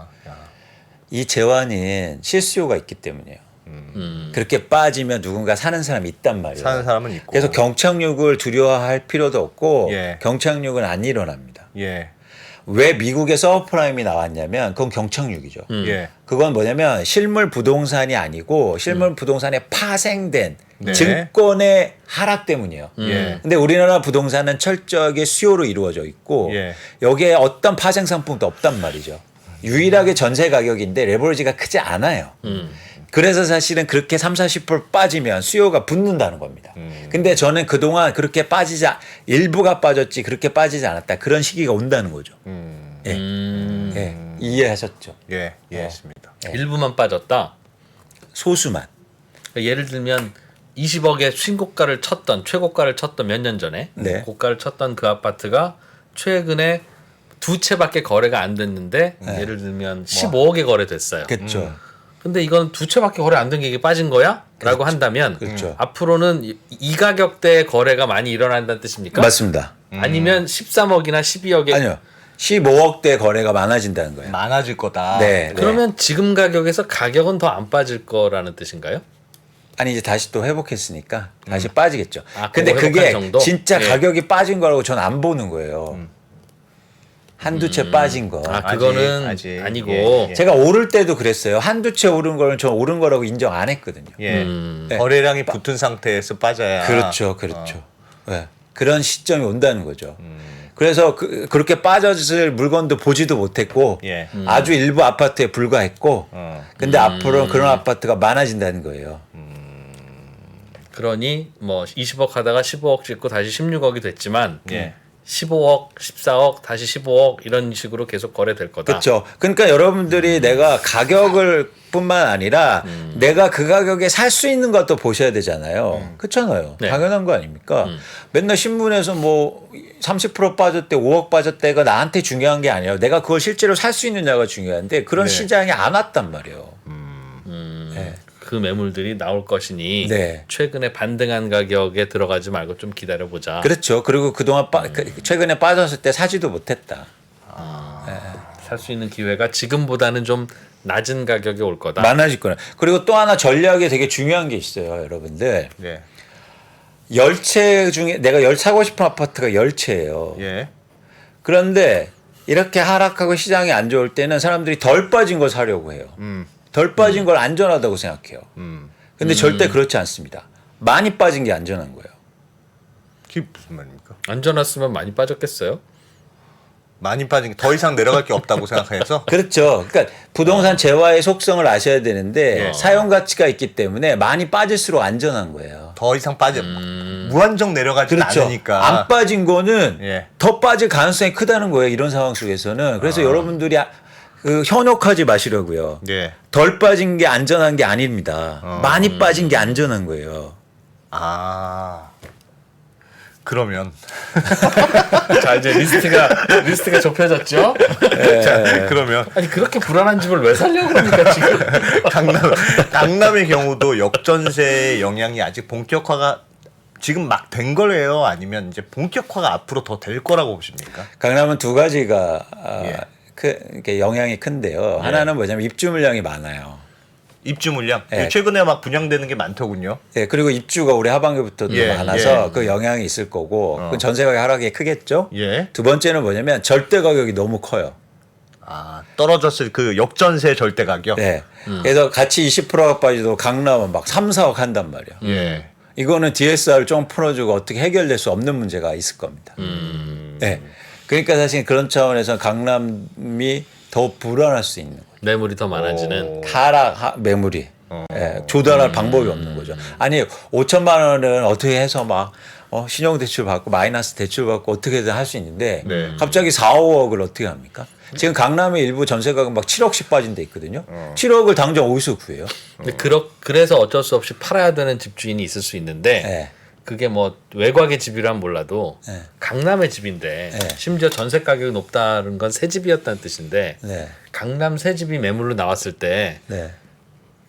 이 재환은 실수요가 있기 때문이에요. 그렇게 빠지면 누군가 사는 사람이 있단 말이에요. 사는 사람은 있고. 그래서 경착륙을 두려워할 필요도 없고 경착륙은 안 일어납니다. 왜 미국의 서브프라임이 나왔냐면 그건 경착륙이죠. 그건 뭐냐면 실물 부동산이 아니고 실물 부동산에 파생된 증권의 하락 때문이에요. 근데 우리나라 부동산은 철저하게 수요로 이루어져 있고 여기에 어떤 파생 상품도 없단 말이죠. 유일하게 전세 가격인데 레버리지가 크지 않아요. 그래서 사실은 그렇게 30-40% 빠지면 수요가 붙는다는 겁니다. 근데 저는 그동안 그렇게 일부가 빠졌지 그렇게 빠지지 않았다. 그런 시기가 온다는 거죠. 이해하셨죠? 이해했습니다. 일부만 빠졌다. 소수만. 그러니까 예를 들면 20억의 신고가를 쳤던 최고가를 쳤던 몇 년 전에 고가를 쳤던 그 아파트가 최근에 두 채밖에 거래가 안 됐는데 예를 들면 15억에 거래됐어요. 그렇죠. 근데 이건 두 채밖에 거래 안 된 게 이게 빠진 거야? 라고 한다면 앞으로는 이 가격대의 거래가 많이 일어난다는 뜻입니까? 맞습니다. 아니면 13억이나 12억에 아니요. 15억대 거래가 많아진다는 거예요. 많아질 거다. 그러면 지금 가격에서 가격은 더 안 빠질 거라는 뜻인가요? 아니 이제 다시 또 회복했으니까 다시 빠지겠죠. 근데 그거 그게 회복한 정도? 진짜 가격이 빠진 거라고 전 안 보는 거예요. 한두 채 빠진 거. 그거는 아직. 아니고 제가 오를 때도 그랬어요. 한두 채 오른 거는 전 오른 거라고 인정 안 했거든요. 거래량이 붙은 상태에서 빠져야. 그렇죠. 그런 시점이 온다는 거죠. 그래서 그렇게 빠졌을 물건도 보지도 못했고 아주 일부 아파트에 불과했고 근데 앞으로는 그런 아파트가 많아진다는 거예요. 그러니 뭐 20억 하다가 15억 찍고 다시 16억이 됐지만 15억, 14억, 다시 15억 이런 식으로 계속 거래될 거다. 그렇죠. 그러니까 여러분들이 내가 가격을 뿐만 아니라 내가 그 가격에 살 수 있는 것도 보셔야 되잖아요. 그렇잖아요. 당연한 거 아닙니까? 맨날 신문에서 뭐 30% 빠졌대, 5억 빠졌대가 나한테 중요한 게 아니에요. 내가 그걸 실제로 살 수 있느냐가 중요한데 그런 시장이 안 왔단 말이에요. 그 매물들이 나올 것이니 최근에 반등한 가격에 들어가지 말고 좀 기다려보자. 그렇죠. 그리고 그동안 최근에 빠졌을 때 사지도 못했다. 살 수 있는 기회가 지금보다는 좀 낮은 가격에 올 거다. 많아질 거는. 그리고 또 하나 전략이 되게 중요한 게 있어요, 여러분들. 10채 중에 내가 사고 싶은 아파트가 10채예요. 그런데 이렇게 하락하고 시장이 안 좋을 때는 사람들이 덜 빠진 걸 사려고 해요. 덜 빠진 걸 안전하다고 생각해요. 근데 절대 그렇지 않습니다. 많이 빠진 게 안전한 거예요. 그게 무슨 말입니까? 안전했으면 많이 빠졌겠어요? 많이 빠진 게 더 이상 내려갈 게 없다고 생각해서? 그렇죠. 그러니까 부동산 재화의 속성을 아셔야 되는데 사용 가치가 있기 때문에 많이 빠질수록 안전한 거예요. 더 이상 무한정 내려가지는 않으니까. 안 빠진 거는 더 빠질 가능성이 크다는 거예요. 이런 상황 속에서는. 그래서 여러분들이 현혹하지 마시려고요. 덜 빠진 게 안전한 게 아닙니다. 많이 빠진 게 안전한 거예요. 그러면 자 이제 리스트가 좁혀졌죠. 자, 그러면 아니 그렇게 불안한 집을 왜 살려고 그럽니까 지금? 강남의 경우도 역전세의 영향이 아직 본격화가 지금 막 된 거예요? 아니면 이제 본격화가 앞으로 더 될 거라고 보십니까? 강남은 두 가지가 예. 이렇게 영향이 큰데요. 하나는 뭐냐면 입주 물량이 많아요. 입주 물량? 예. 최근에 막 분양되는 게 많더군요. 예, 그리고 입주가 올해 하반기부터도 예, 많아서 예. 그 영향이 있을 거고 그 전세 가격 하락이 크겠죠. 예. 두 번째는 뭐냐면 절대 가격이 너무 커요. 아, 떨어졌을 그 역전세 절대 가격? 네. 그래서 같이 20%가 빠지도 강남은 막 3, 4억 한단 말이에요. 예. 이거는 DSR 좀 풀어주고 어떻게 해결될 수 없는 문제가 있을 겁니다. 네. 그러니까 사실 그런 차원에서 강남이 더 불안할 수 있는 거죠. 매물이 더 많아지는. 매물이 예, 조달할 방법이 없는 거죠. 아니 5천만 원은 어떻게 해서 막 신용대출 받고 마이너스 대출 받고 어떻게든 할 수 있는데 네. 갑자기 4, 5억을 어떻게 합니까? 지금 강남의 일부 전세가가 막 7억씩 빠진 데 있거든요. 7억을 당장 어디서 구해요? 근데 그래서 어쩔 수 없이 팔아야 되는 집주인이 있을 수 있는데 네. 그게 뭐 외곽의 집이란 몰라도 네. 강남의 집인데 네. 심지어 전세 가격이 높다는 건 새 집이었다는 뜻인데 네. 강남 새 집이 매물로 나왔을 때 네.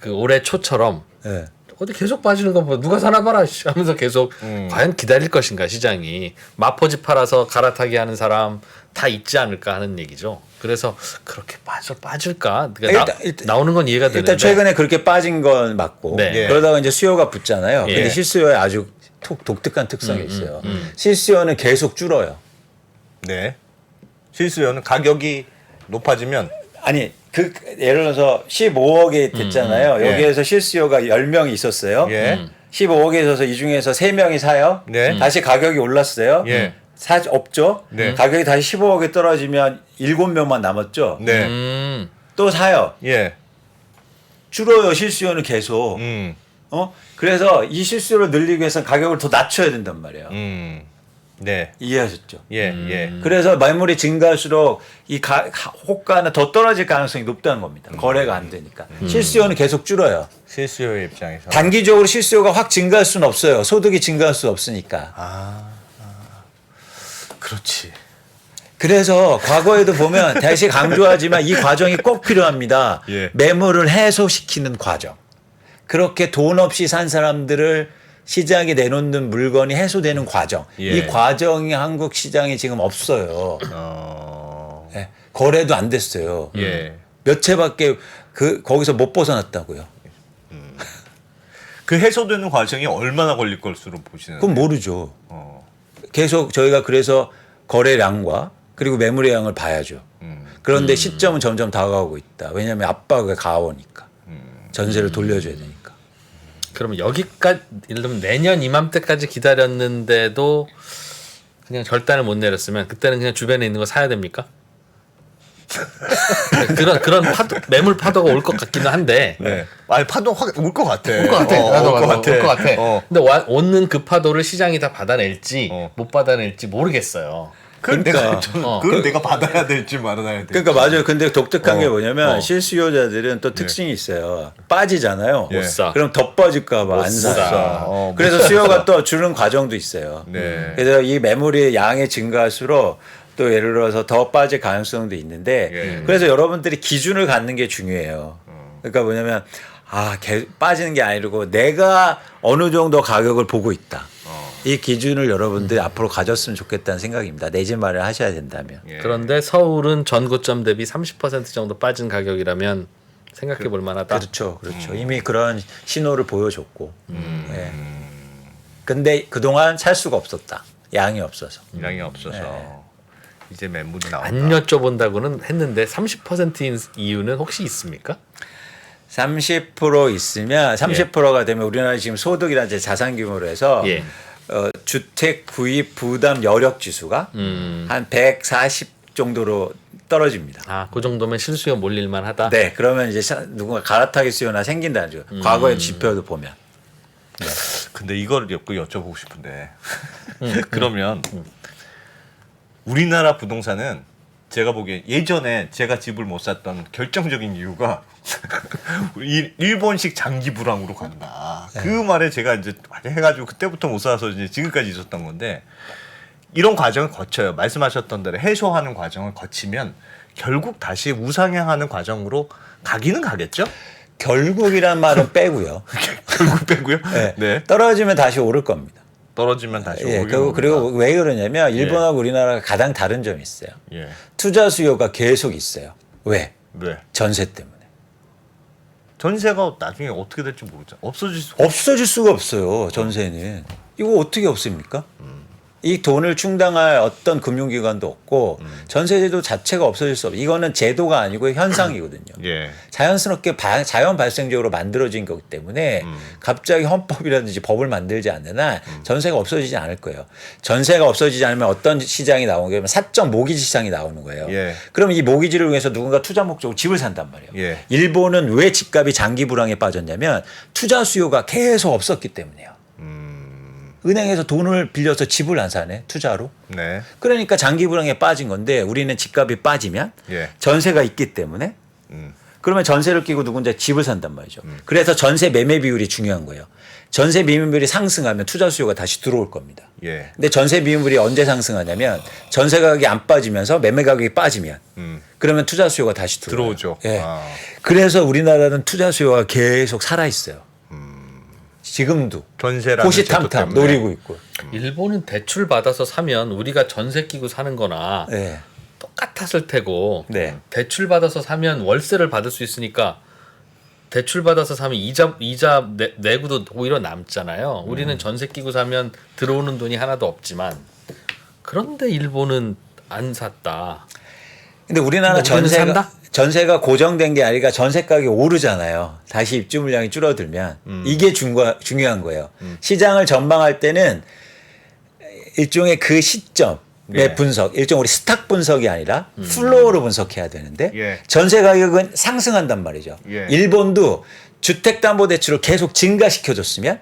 그 올해 초처럼 네. 어디 계속 빠지는 거 뭐 누가 사나 봐라 하면서 계속 과연 기다릴 것인가 시장이 마포집 팔아서 갈아타기 하는 사람 다 있지 않을까 하는 얘기죠. 그래서 그렇게 빠질까? 그러니까 나오는 건 이해가 되는데 일단 최근에 그렇게 빠진 건 맞고 네. 예. 그러다가 이제 수요가 붙잖아요. 예. 근데 실수요에 아주 독특한 특성이 있어요. 실수요는 계속 줄어요. 네. 실수요는 가격이 높아지면 아니 예를 들어서 15억이 됐잖아요. 예. 여기에서 실수요가 10명이 있었어요. 예. 15억에 있어서 이 중에서 3명이 사요. 네. 다시 가격이 올랐어요. 예. 없죠. 네. 가격이 다시 15억에 떨어지면 7명만 남았죠. 네. 또 사요. 예. 줄어요. 실수요는 계속. 그래서 이 실수요를 늘리기 위해서 가격을 더 낮춰야 된단 말이에요. 네. 이해하셨죠? 예. 예. 그래서 매물이 증가할수록 이 호가는 더 떨어질 가능성이 높다는 겁니다. 거래가 안 되니까. 실수요는 계속 줄어요. 실수요의 입장에서 단기적으로 실수요가 확 증가할 수는 없어요. 소득이 증가할 수 없으니까. 그렇지. 그래서 과거에도 보면 다시 강조하지만 이 과정이 꼭 필요합니다. 예. 매물을 해소시키는 과정. 그렇게 돈 없이 산 사람들을 시장에 내놓는 물건이 해소되는 과정. 예. 이 과정이 한국 시장에 지금 없어요. 네. 거래도 안 됐어요. 예. 몇 채밖에 거기서 못 벗어났다고요. 그 해소되는 과정이 얼마나 걸릴 것으로 보시는? 그건 모르죠. 계속 저희가 그래서 거래량과 그리고 매물의 양을 봐야죠. 그런데 시점은 점점 다가오고 있다. 왜냐하면 압박이 가오니까. 전세를 돌려줘야 되니까. 그러면 여기까지 예를 들면 내년 이맘때까지 기다렸는데도 그냥 결단을 못 내렸으면 그때는 그냥 주변에 있는 거 사야 됩니까? 그런 매물 파도가 올 것 같기는 한데. 네. 아니 파도 확 올 것 같아. 올 것 같아. 나도 올 것 같아. 어. 근데 오는 그 파도를 시장이 다 받아낼지 못 받아낼지 모르겠어요. 그러니까 그걸 내가 받아야 될지 말아야 될지. 그러니까 맞아요. 근데 독특한 게 뭐냐면 어. 실수요자들은 또 특징이 있어요. 빠지잖아요. 예. 못 사. 그럼 더 빠질까 봐 안 사. 사요. 그래서 수요가 또 주는 과정도 있어요. 네. 그래서 이 매물의 양이 증가할수록 또 예를 들어서 더 빠질 가능성도 있는데 예. 그래서 여러분들이 기준을 갖는 게 중요해요. 그러니까 뭐냐면 빠지는 게 아니고 내가 어느 정도 가격을 보고 있다. 이 기준을 여러분들이 앞으로 가졌으면 좋겠다는 생각입니다. 내 집 마련을 하셔야 된다면. 예. 그런데 서울은 전고점 대비 30% 정도 빠진 가격이라면 생각해 볼 만하다. 그렇죠. 이미 그런 신호를 보여줬고. 예. 근데 그동안 살 수가 없었다. 양이 없어서. 양이 없어서 이제 매물이 나온다. 안 여쭤본다고는 했는데 30%인 이유는 혹시 있습니까? 30% 있으면 30%가 되면 우리나라 지금 소득이나 자산 규모로 해서 예. 주택 구입 부담 여력 지수가 한 140 정도로 떨어집니다. 그 정도면 실수요 몰릴만 하다. 네, 그러면 이제 누군가 갈아타기 수요나 생긴다는 죠. 과거의 지표도 보면. 네. 근데 이걸 여쭤보고 싶은데 그러면 우리나라 부동산은 제가 보기에 예전에 제가 집을 못 샀던 결정적인 이유가 일본식 장기 불황으로 간다. 그 말에 제가 이제 해가지고 그때부터 못 살아서 이제 지금까지 있었던 건데 이런 과정을 거쳐요. 말씀하셨던 대로 해소하는 과정을 거치면 결국 다시 우상향하는 과정으로 가기는 가겠죠? 결국이란 말은 빼고요. 결국 빼고요? 네. 네. 떨어지면 다시 오를 겁니다. 떨어지면 다시 예, 오르는 그리고 왜 그러냐면 일본하고 우리나라가 가장 다른 점이 있어요. 예. 투자 수요가 계속 있어요. 왜? 왜? 전세 때문에. 전세가 나중에 어떻게 될지 모르죠. 없어질 수가 없어요. 전세는. 이거 어떻게 없습니까? 이 돈을 충당할 어떤 금융기관도 없고 전세제도 자체가 없어질 수 없어요. 이거는 제도가 아니고 현상이거든요. 예. 자연스럽게 자연 발생적으로 만들어진 거기 때문에 갑자기 헌법이라든지 법을 만들지 않는 한 전세가 없어지지 않을 거예요. 전세가 없어지지 않으면 어떤 시장이 나오는 거냐면 사적 모기지 시장이 나오는 거예요. 예. 그럼 이 모기지를 위해서 누군가 투자 목적으로 집을 산단 말이에요. 예. 일본은 왜 집값이 장기 불황에 빠졌냐면 투자 수요가 계속 없었기 때문이에요. 은행에서 돈을 빌려서 집을 안 사네 투자로. 네. 그러니까 장기 불황에 빠진 건데 우리는 집값이 빠지면 예. 전세가 있기 때문에 그러면 전세를 끼고 누군가 집을 산단 말이죠. 그래서 전세 매매 비율이 중요한 거예요. 전세 매매 비율이 상승하면 투자 수요가 다시 들어올 겁니다. 예. 근데 전세 비율이 언제 상승하냐면 전세 가격이 안 빠지면서 매매 가격이 빠지면 그러면 투자 수요가 다시 들어오죠. 예. 아. 그래서 우리나라는 투자 수요가 계속 살아 있어요. 지금도 전세라는 호시탐탐 제도 때문에. 노리고 있고. 일본은 대출 받아서 사면 우리가 전세 끼고 사는 거나 네. 똑같았을 테고 네. 대출 받아서 사면 월세를 받을 수 있으니까 대출 받아서 사면 이자 내고도 오히려 남잖아요. 우리는 전세 끼고 사면 들어오는 돈이 하나도 없지만 그런데 일본은 안 샀다. 근데 우리나라 우리는 산다? 전세가 고정된 게 아니라 전세 가격이 오르잖아요. 다시 입주 물량이 줄어들면 이게 중요한 거예요. 시장을 전망할 때는 일종의 그 시점의 네. 분석, 일종 우리 스탁 분석이 아니라 플로어로 분석해야 되는데 예. 전세 가격은 상승한단 말이죠. 예. 일본도 주택담보대출을 계속 증가시켜줬으면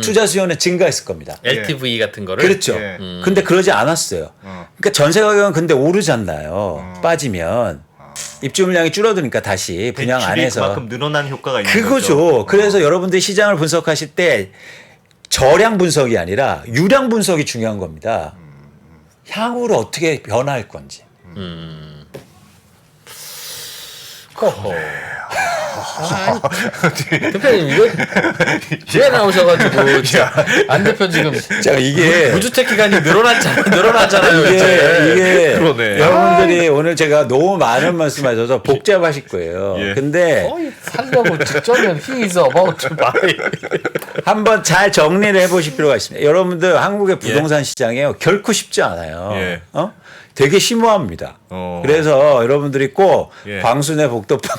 투자 수요는 증가했을 겁니다. LTV 같은 거를 그렇죠. 예. 근데 그러지 않았어요. 그러니까 전세 가격은 근데 오르잖아요. 빠지면 입주 물량이 줄어드니까 다시 분양 대출이 안에서 그만큼 늘어난 효과가 있는 그거죠. 거죠. 그래서 여러분들이 시장을 분석하실 때 저량 분석이 아니라 유량 분석이 중요한 겁니다. 향후로 어떻게 변화할 건지. 허허. 대표님 이거 왜 나오셔가지고 안 대표 지금 자 이게 무주택 기간이 늘어났잖아요. 이게 그러네. 여러분들이 오늘 제가 너무 많은 말씀하셔서 복잡하실 거예요. 예. 근데 거의 살려고 직전면 he is about to buy. 한번 잘 정리를 해보실 필요가 있습니다. 여러분들 한국의 부동산 시장이요 결코 쉽지 않아요. 예. 되게 심오합니다. 그래서 여러분들이 꼭 예. 광순의 복도방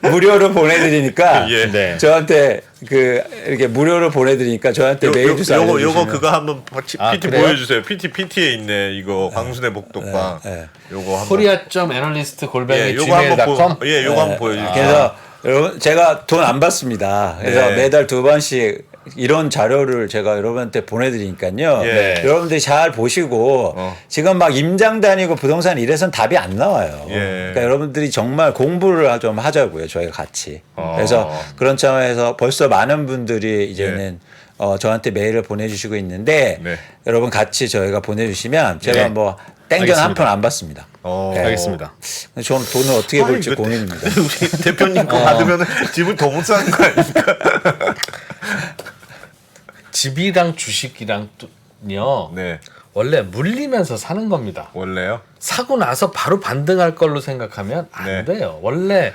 무료로 보내드리니까 예. 네. 저한테 이렇게 무료로 보내드리니까 저한테 메일 주소 요거 알려주시면 그거 한번 PT 그래요? 보여주세요. PT에 있네 이거 광순의 복덕방. 네. 요거 한번. korea.analyst@ 요거 한번 gmail.com. 요거 한번 보여주세요. 그래서 여러분 제가 돈 안 받습니다. 그래서 네. 매달 2번씩 이런 자료를 제가 여러분한테 보내드리니까요. 예. 여러분들이 잘 보시고 지금 막 임장 다니고 부동산 이래선 답이 안 나와요. 예. 그러니까 여러분들이 정말 공부를 좀 하자고요. 저희가 같이. 그래서 그런 차원에서 벌써 많은 분들이 이제는 저한테 메일을 보내주시고 있는데 네. 여러분 같이 저희가 보내주시면 제가 네. 뭐 땡전 한 편 안 받습니다. 알겠습니다. 저는 돈을 어떻게 벌지 이거 고민입니다. 우리 대표님 거 받으면 집을 더 못 사는 거 아닙니까? 집이랑 주식이랑요. 네. 원래 물리면서 사는 겁니다. 원래요? 사고 나서 바로 반등할 걸로 생각하면 안 네. 돼요. 원래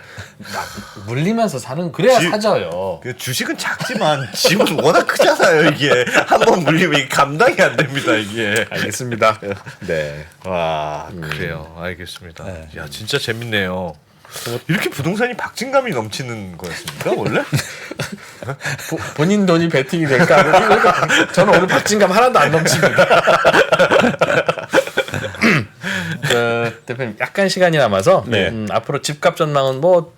물리면서 사는 그래야 사져요. 그 주식은 작지만 집은 워낙 크잖아요. 이게 한번 물리면 이게 감당이 안 됩니다. 이게. 알겠습니다. 네. 와 그래요. 알겠습니다. 야 진짜 재밌네요. 이렇게 부동산이 박진감이 넘치는 거였습니까 원래? 본인 돈이 베팅이 될까? 그러니까 저는 오늘 박진감 하나도 안 넘칩니다. 대표님 약간 시간이 남아서 네. 앞으로 집값 전망은 뭐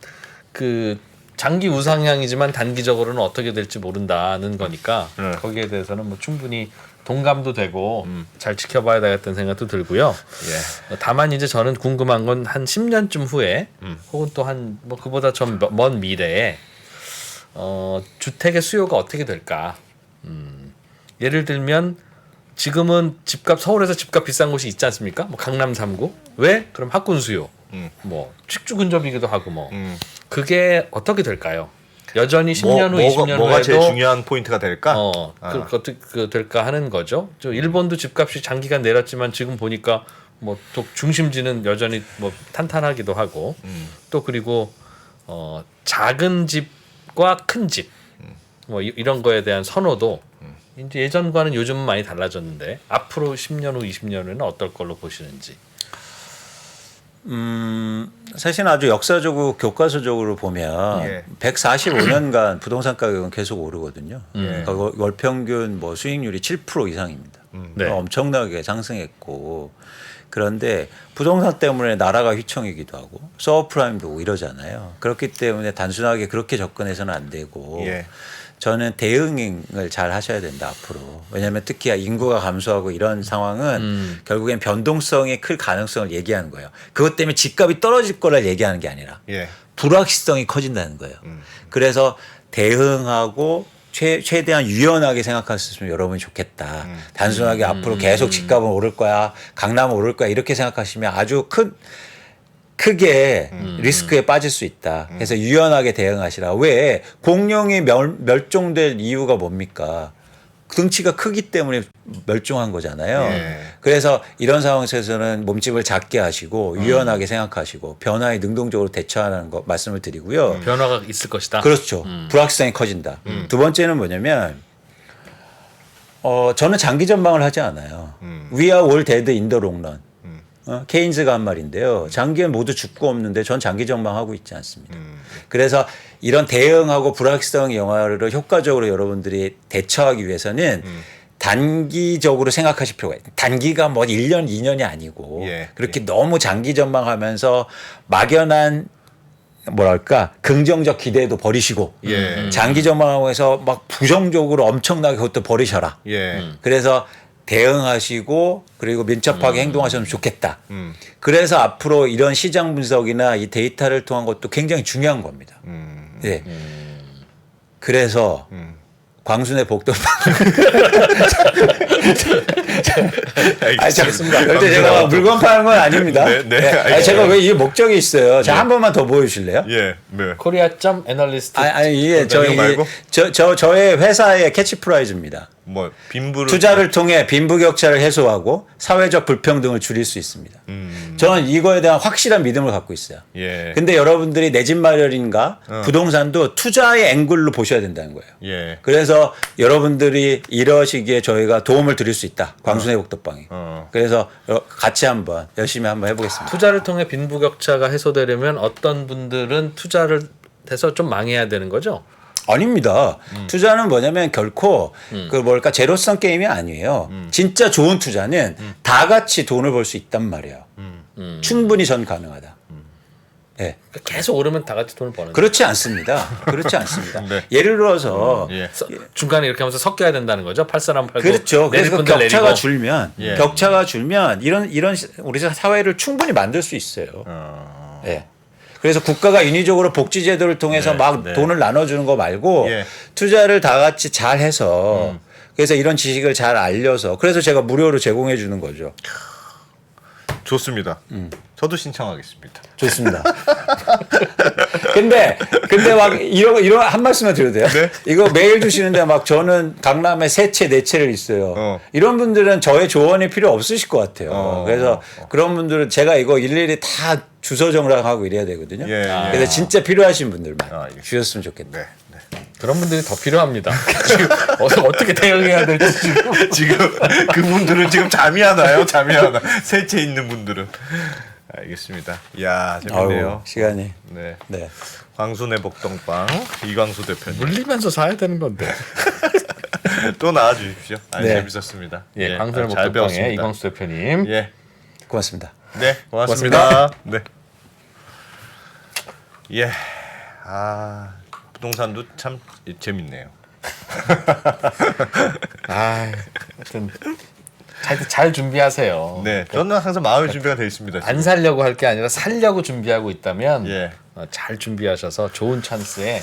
그 장기 우상향이지만 단기적으로는 어떻게 될지 모른다는 거니까 거기에 대해서는 뭐 충분히 동감도 되고 잘 지켜봐야 되겠다는 생각도 들고요. 예. 다만 이제 저는 궁금한 건 한 10년쯤 후에 혹은 또 한 뭐 그보다 좀 먼 미래에 주택의 수요가 어떻게 될까? 예를 들면 지금은 집값 서울에서 집값 비싼 곳이 있지 않습니까? 뭐 강남 3구 왜? 그럼 학군 수요, 뭐 직주 근접이기도 하고 뭐 그게 어떻게 될까요? 여전히 10년 후, 20년 뭐가 후에도 제일 중요한 포인트가 될까? 그 될까 하는 거죠. 저 일본도 집값이 장기간 내렸지만 지금 보니까 뭐 또 중심지는 여전히 뭐 탄탄하기도 하고 또 그리고 작은 집과 큰 집 뭐 이런 거에 대한 선호도 이제 예전과는 요즘은 많이 달라졌는데 앞으로 10년 후, 20년 후에는 어떨 걸로 보시는지. 사실은 아주 역사적으로 교과서적으로 보면 145년간 부동산 가격은 계속 오르거든요. 그러니까 월 평균 뭐 수익률이 7% 이상입니다. 네. 엄청나게 상승했고 그런데 부동산 때문에 나라가 휘청이기도 하고 서브프라임도 오고 이러잖아요. 그렇기 때문에 단순하게 그렇게 접근해서는 안 되고 저는 대응을 잘 하셔야 된다 앞으로. 왜냐하면 특히 인구가 감소하고 이런 상황은 결국엔 변동성이 클 가능성을 얘기하는 거예요. 그것 때문에 집값이 떨어질 거를 얘기하는 게 아니라 불확실성이 커진다는 거예요. 그래서 대응하고 최대한 유연하게 생각하셨으면 여러분이 좋겠다. 단순하게 앞으로 계속 집값은 오를 거야, 강남은 오를 거야 이렇게 생각하시면 아주 크게 리스크에 빠질 수 있다. 그래서 유연하게 대응하시라. 왜 공룡이 멸종될 이유가 뭡니까? 등치가 크기 때문에 멸종한 거잖아요. 그래서 이런 상황에서는 몸집을 작게 하시고 유연하게 생각하시고 변화에 능동적으로 대처하는 거 말씀을 드리고요. 변화가 있을 것이다. 그렇죠. 불확실성이 커진다. 두 번째는 뭐냐면 저는 장기 전망을 하지 않아요. We are all dead in the long run. 케인즈가 한 말인데요. 장기엔 모두 죽고 없는데 전 장기 전망하고 있지 않습니다. 그래서 이런 대응하고 불확실성 영화를 효과적으로 여러분들이 대처하기 위해서는 단기적으로 생각하실 필요가 있어요. 단기가 뭐 1년, 2년이 아니고 그렇게 너무 장기 전망하면서 막연한 뭐랄까 긍정적 기대도 버리시고 장기 전망하고 해서 막 부정적으로 엄청나게 그것도 버리셔라. 그래서 대응하시고 그리고 민첩하게 행동하셨으면 좋겠다. 그래서 앞으로 이런 시장 분석이나 이 데이터를 통한 것도 굉장히 중요한 겁니다. 네. 그래서 광순의 복돌방. 알겠습니다. 그런데 제가 물건 파는 건 아닙니다. 제가 왜 이 목적이 있어요. 자, 한 번만 더 보여주실래요? 코리아.점 애널리스트. 이게 저의 회사의 캐치프라이즈입니다. 뭐 빈부를 투자를 통해 빈부격차를 해소하고 사회적 불평등을 줄일 수 있습니다. 저는 이거에 대한 확실한 믿음을 갖고 있어요. 근데 여러분들이 내 집 마련인가 부동산도 투자의 앵글로 보셔야 된다는 거예요. 그래서 여러분들이 이러시기에 저희가 도움을 드릴 수 있다. 광순의 복덕방이. 그래서 같이 한번 열심히 한번 해보겠습니다. 투자를 통해 빈부격차가 해소되려면 어떤 분들은 투자를 해서 좀 망해야 되는 거죠? 아닙니다. 투자는 뭐냐면 결코 그 뭘까 제로섬 게임이 아니에요. 진짜 좋은 투자는 다 같이 돈을 벌 수 있단 말이에요. 충분히 전 가능하다. 네. 계속 오르면 다 같이 돈을 버는. 그렇지 않습니다. 그렇지 않습니다. 예를 들어서 중간에 이렇게 하면서 섞여야 된다는 거죠. 팔 사람 팔고. 그렇죠. 그래서 그 격차가 줄면 이런 우리 사회를 충분히 만들 수 있어요. 네. 그래서 국가가 인위적으로 복지 제도를 통해서 돈을 나눠주는 거 말고 투자를 다 같이 잘 해서 그래서 이런 지식을 잘 알려서 그래서 제가 무료로 제공해 주는 거죠. 좋습니다. 저도 신청하겠습니다. 좋습니다. 근데 막 이런 한 말씀만 드려도 돼요? 네? 이거 메일 주시는데 막 저는 강남에 3채, 4채를 있어요. 이런 분들은 저의 조언이 필요 없으실 것 같아요. 그래서 그런 분들은 제가 이거 일일이 다 주소 정락하고 이래야 되거든요. 그래서 진짜 필요하신 분들만 주셨으면 좋겠다. 그런 분들이 더 필요합니다. 지금 어떻게 대응해야 될지 지금 그분들은 지금 잠이 안 와요. 세채 있는 분들은. 알겠습니다. 이야 재밌네요. 아유, 시간이. 네. 광순의 복동방 이광수 대표님. 물리면서 사야 되는 건데. 또 나와주십시오. 재밌었습니다. 광순의 복동방의 이광수 대표님. 고맙습니다. 네, 고맙습니다. 네. 부동산도 참 재밌네요. 하여튼 잘 준비하세요. 네, 저는 항상 마음의 준비가 되어 있습니다. 지금. 안 살려고 할 게 아니라 살려고 준비하고 있다면 잘 준비하셔서 좋은 찬스에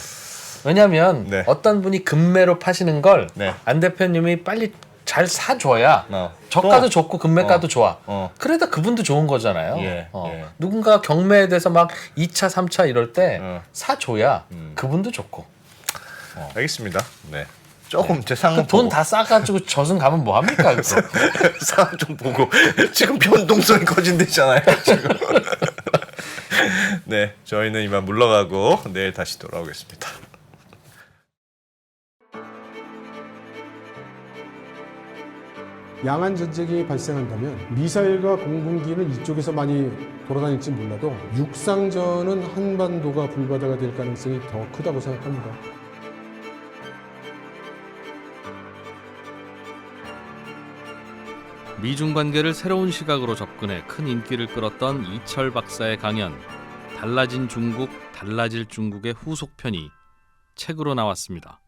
왜냐하면 네. 어떤 분이 금매로 파시는 걸 네. 안 대표님이 빨리 잘 사줘야 어. 저가도 좋고 금매가도 좋아. 어. 그래다 그분도 좋은 거잖아요. 예, 예. 누군가 경매에 대해서 막 2차, 3차 이럴 때 사줘야 그분도 좋고. 알겠습니다. 네. 조금 제 상황 돈 다 싸가지고 저승 가면 뭐 합니까? 그거? 상황 좀 보고 지금 변동성이 커진대잖아요. 지금. 네, 저희는 이만 물러가고 내일 다시 돌아오겠습니다. 양안 전쟁이 발생한다면 미사일과 공군기는 이쪽에서 많이 돌아다닐지 몰라도 육상전은 한반도가 불바다가 될 가능성이 더 크다고 생각합니다. 미중 관계를 새로운 시각으로 접근해 큰 인기를 끌었던 이철 박사의 강연 달라진 중국, 달라질 중국의 후속편이 책으로 나왔습니다.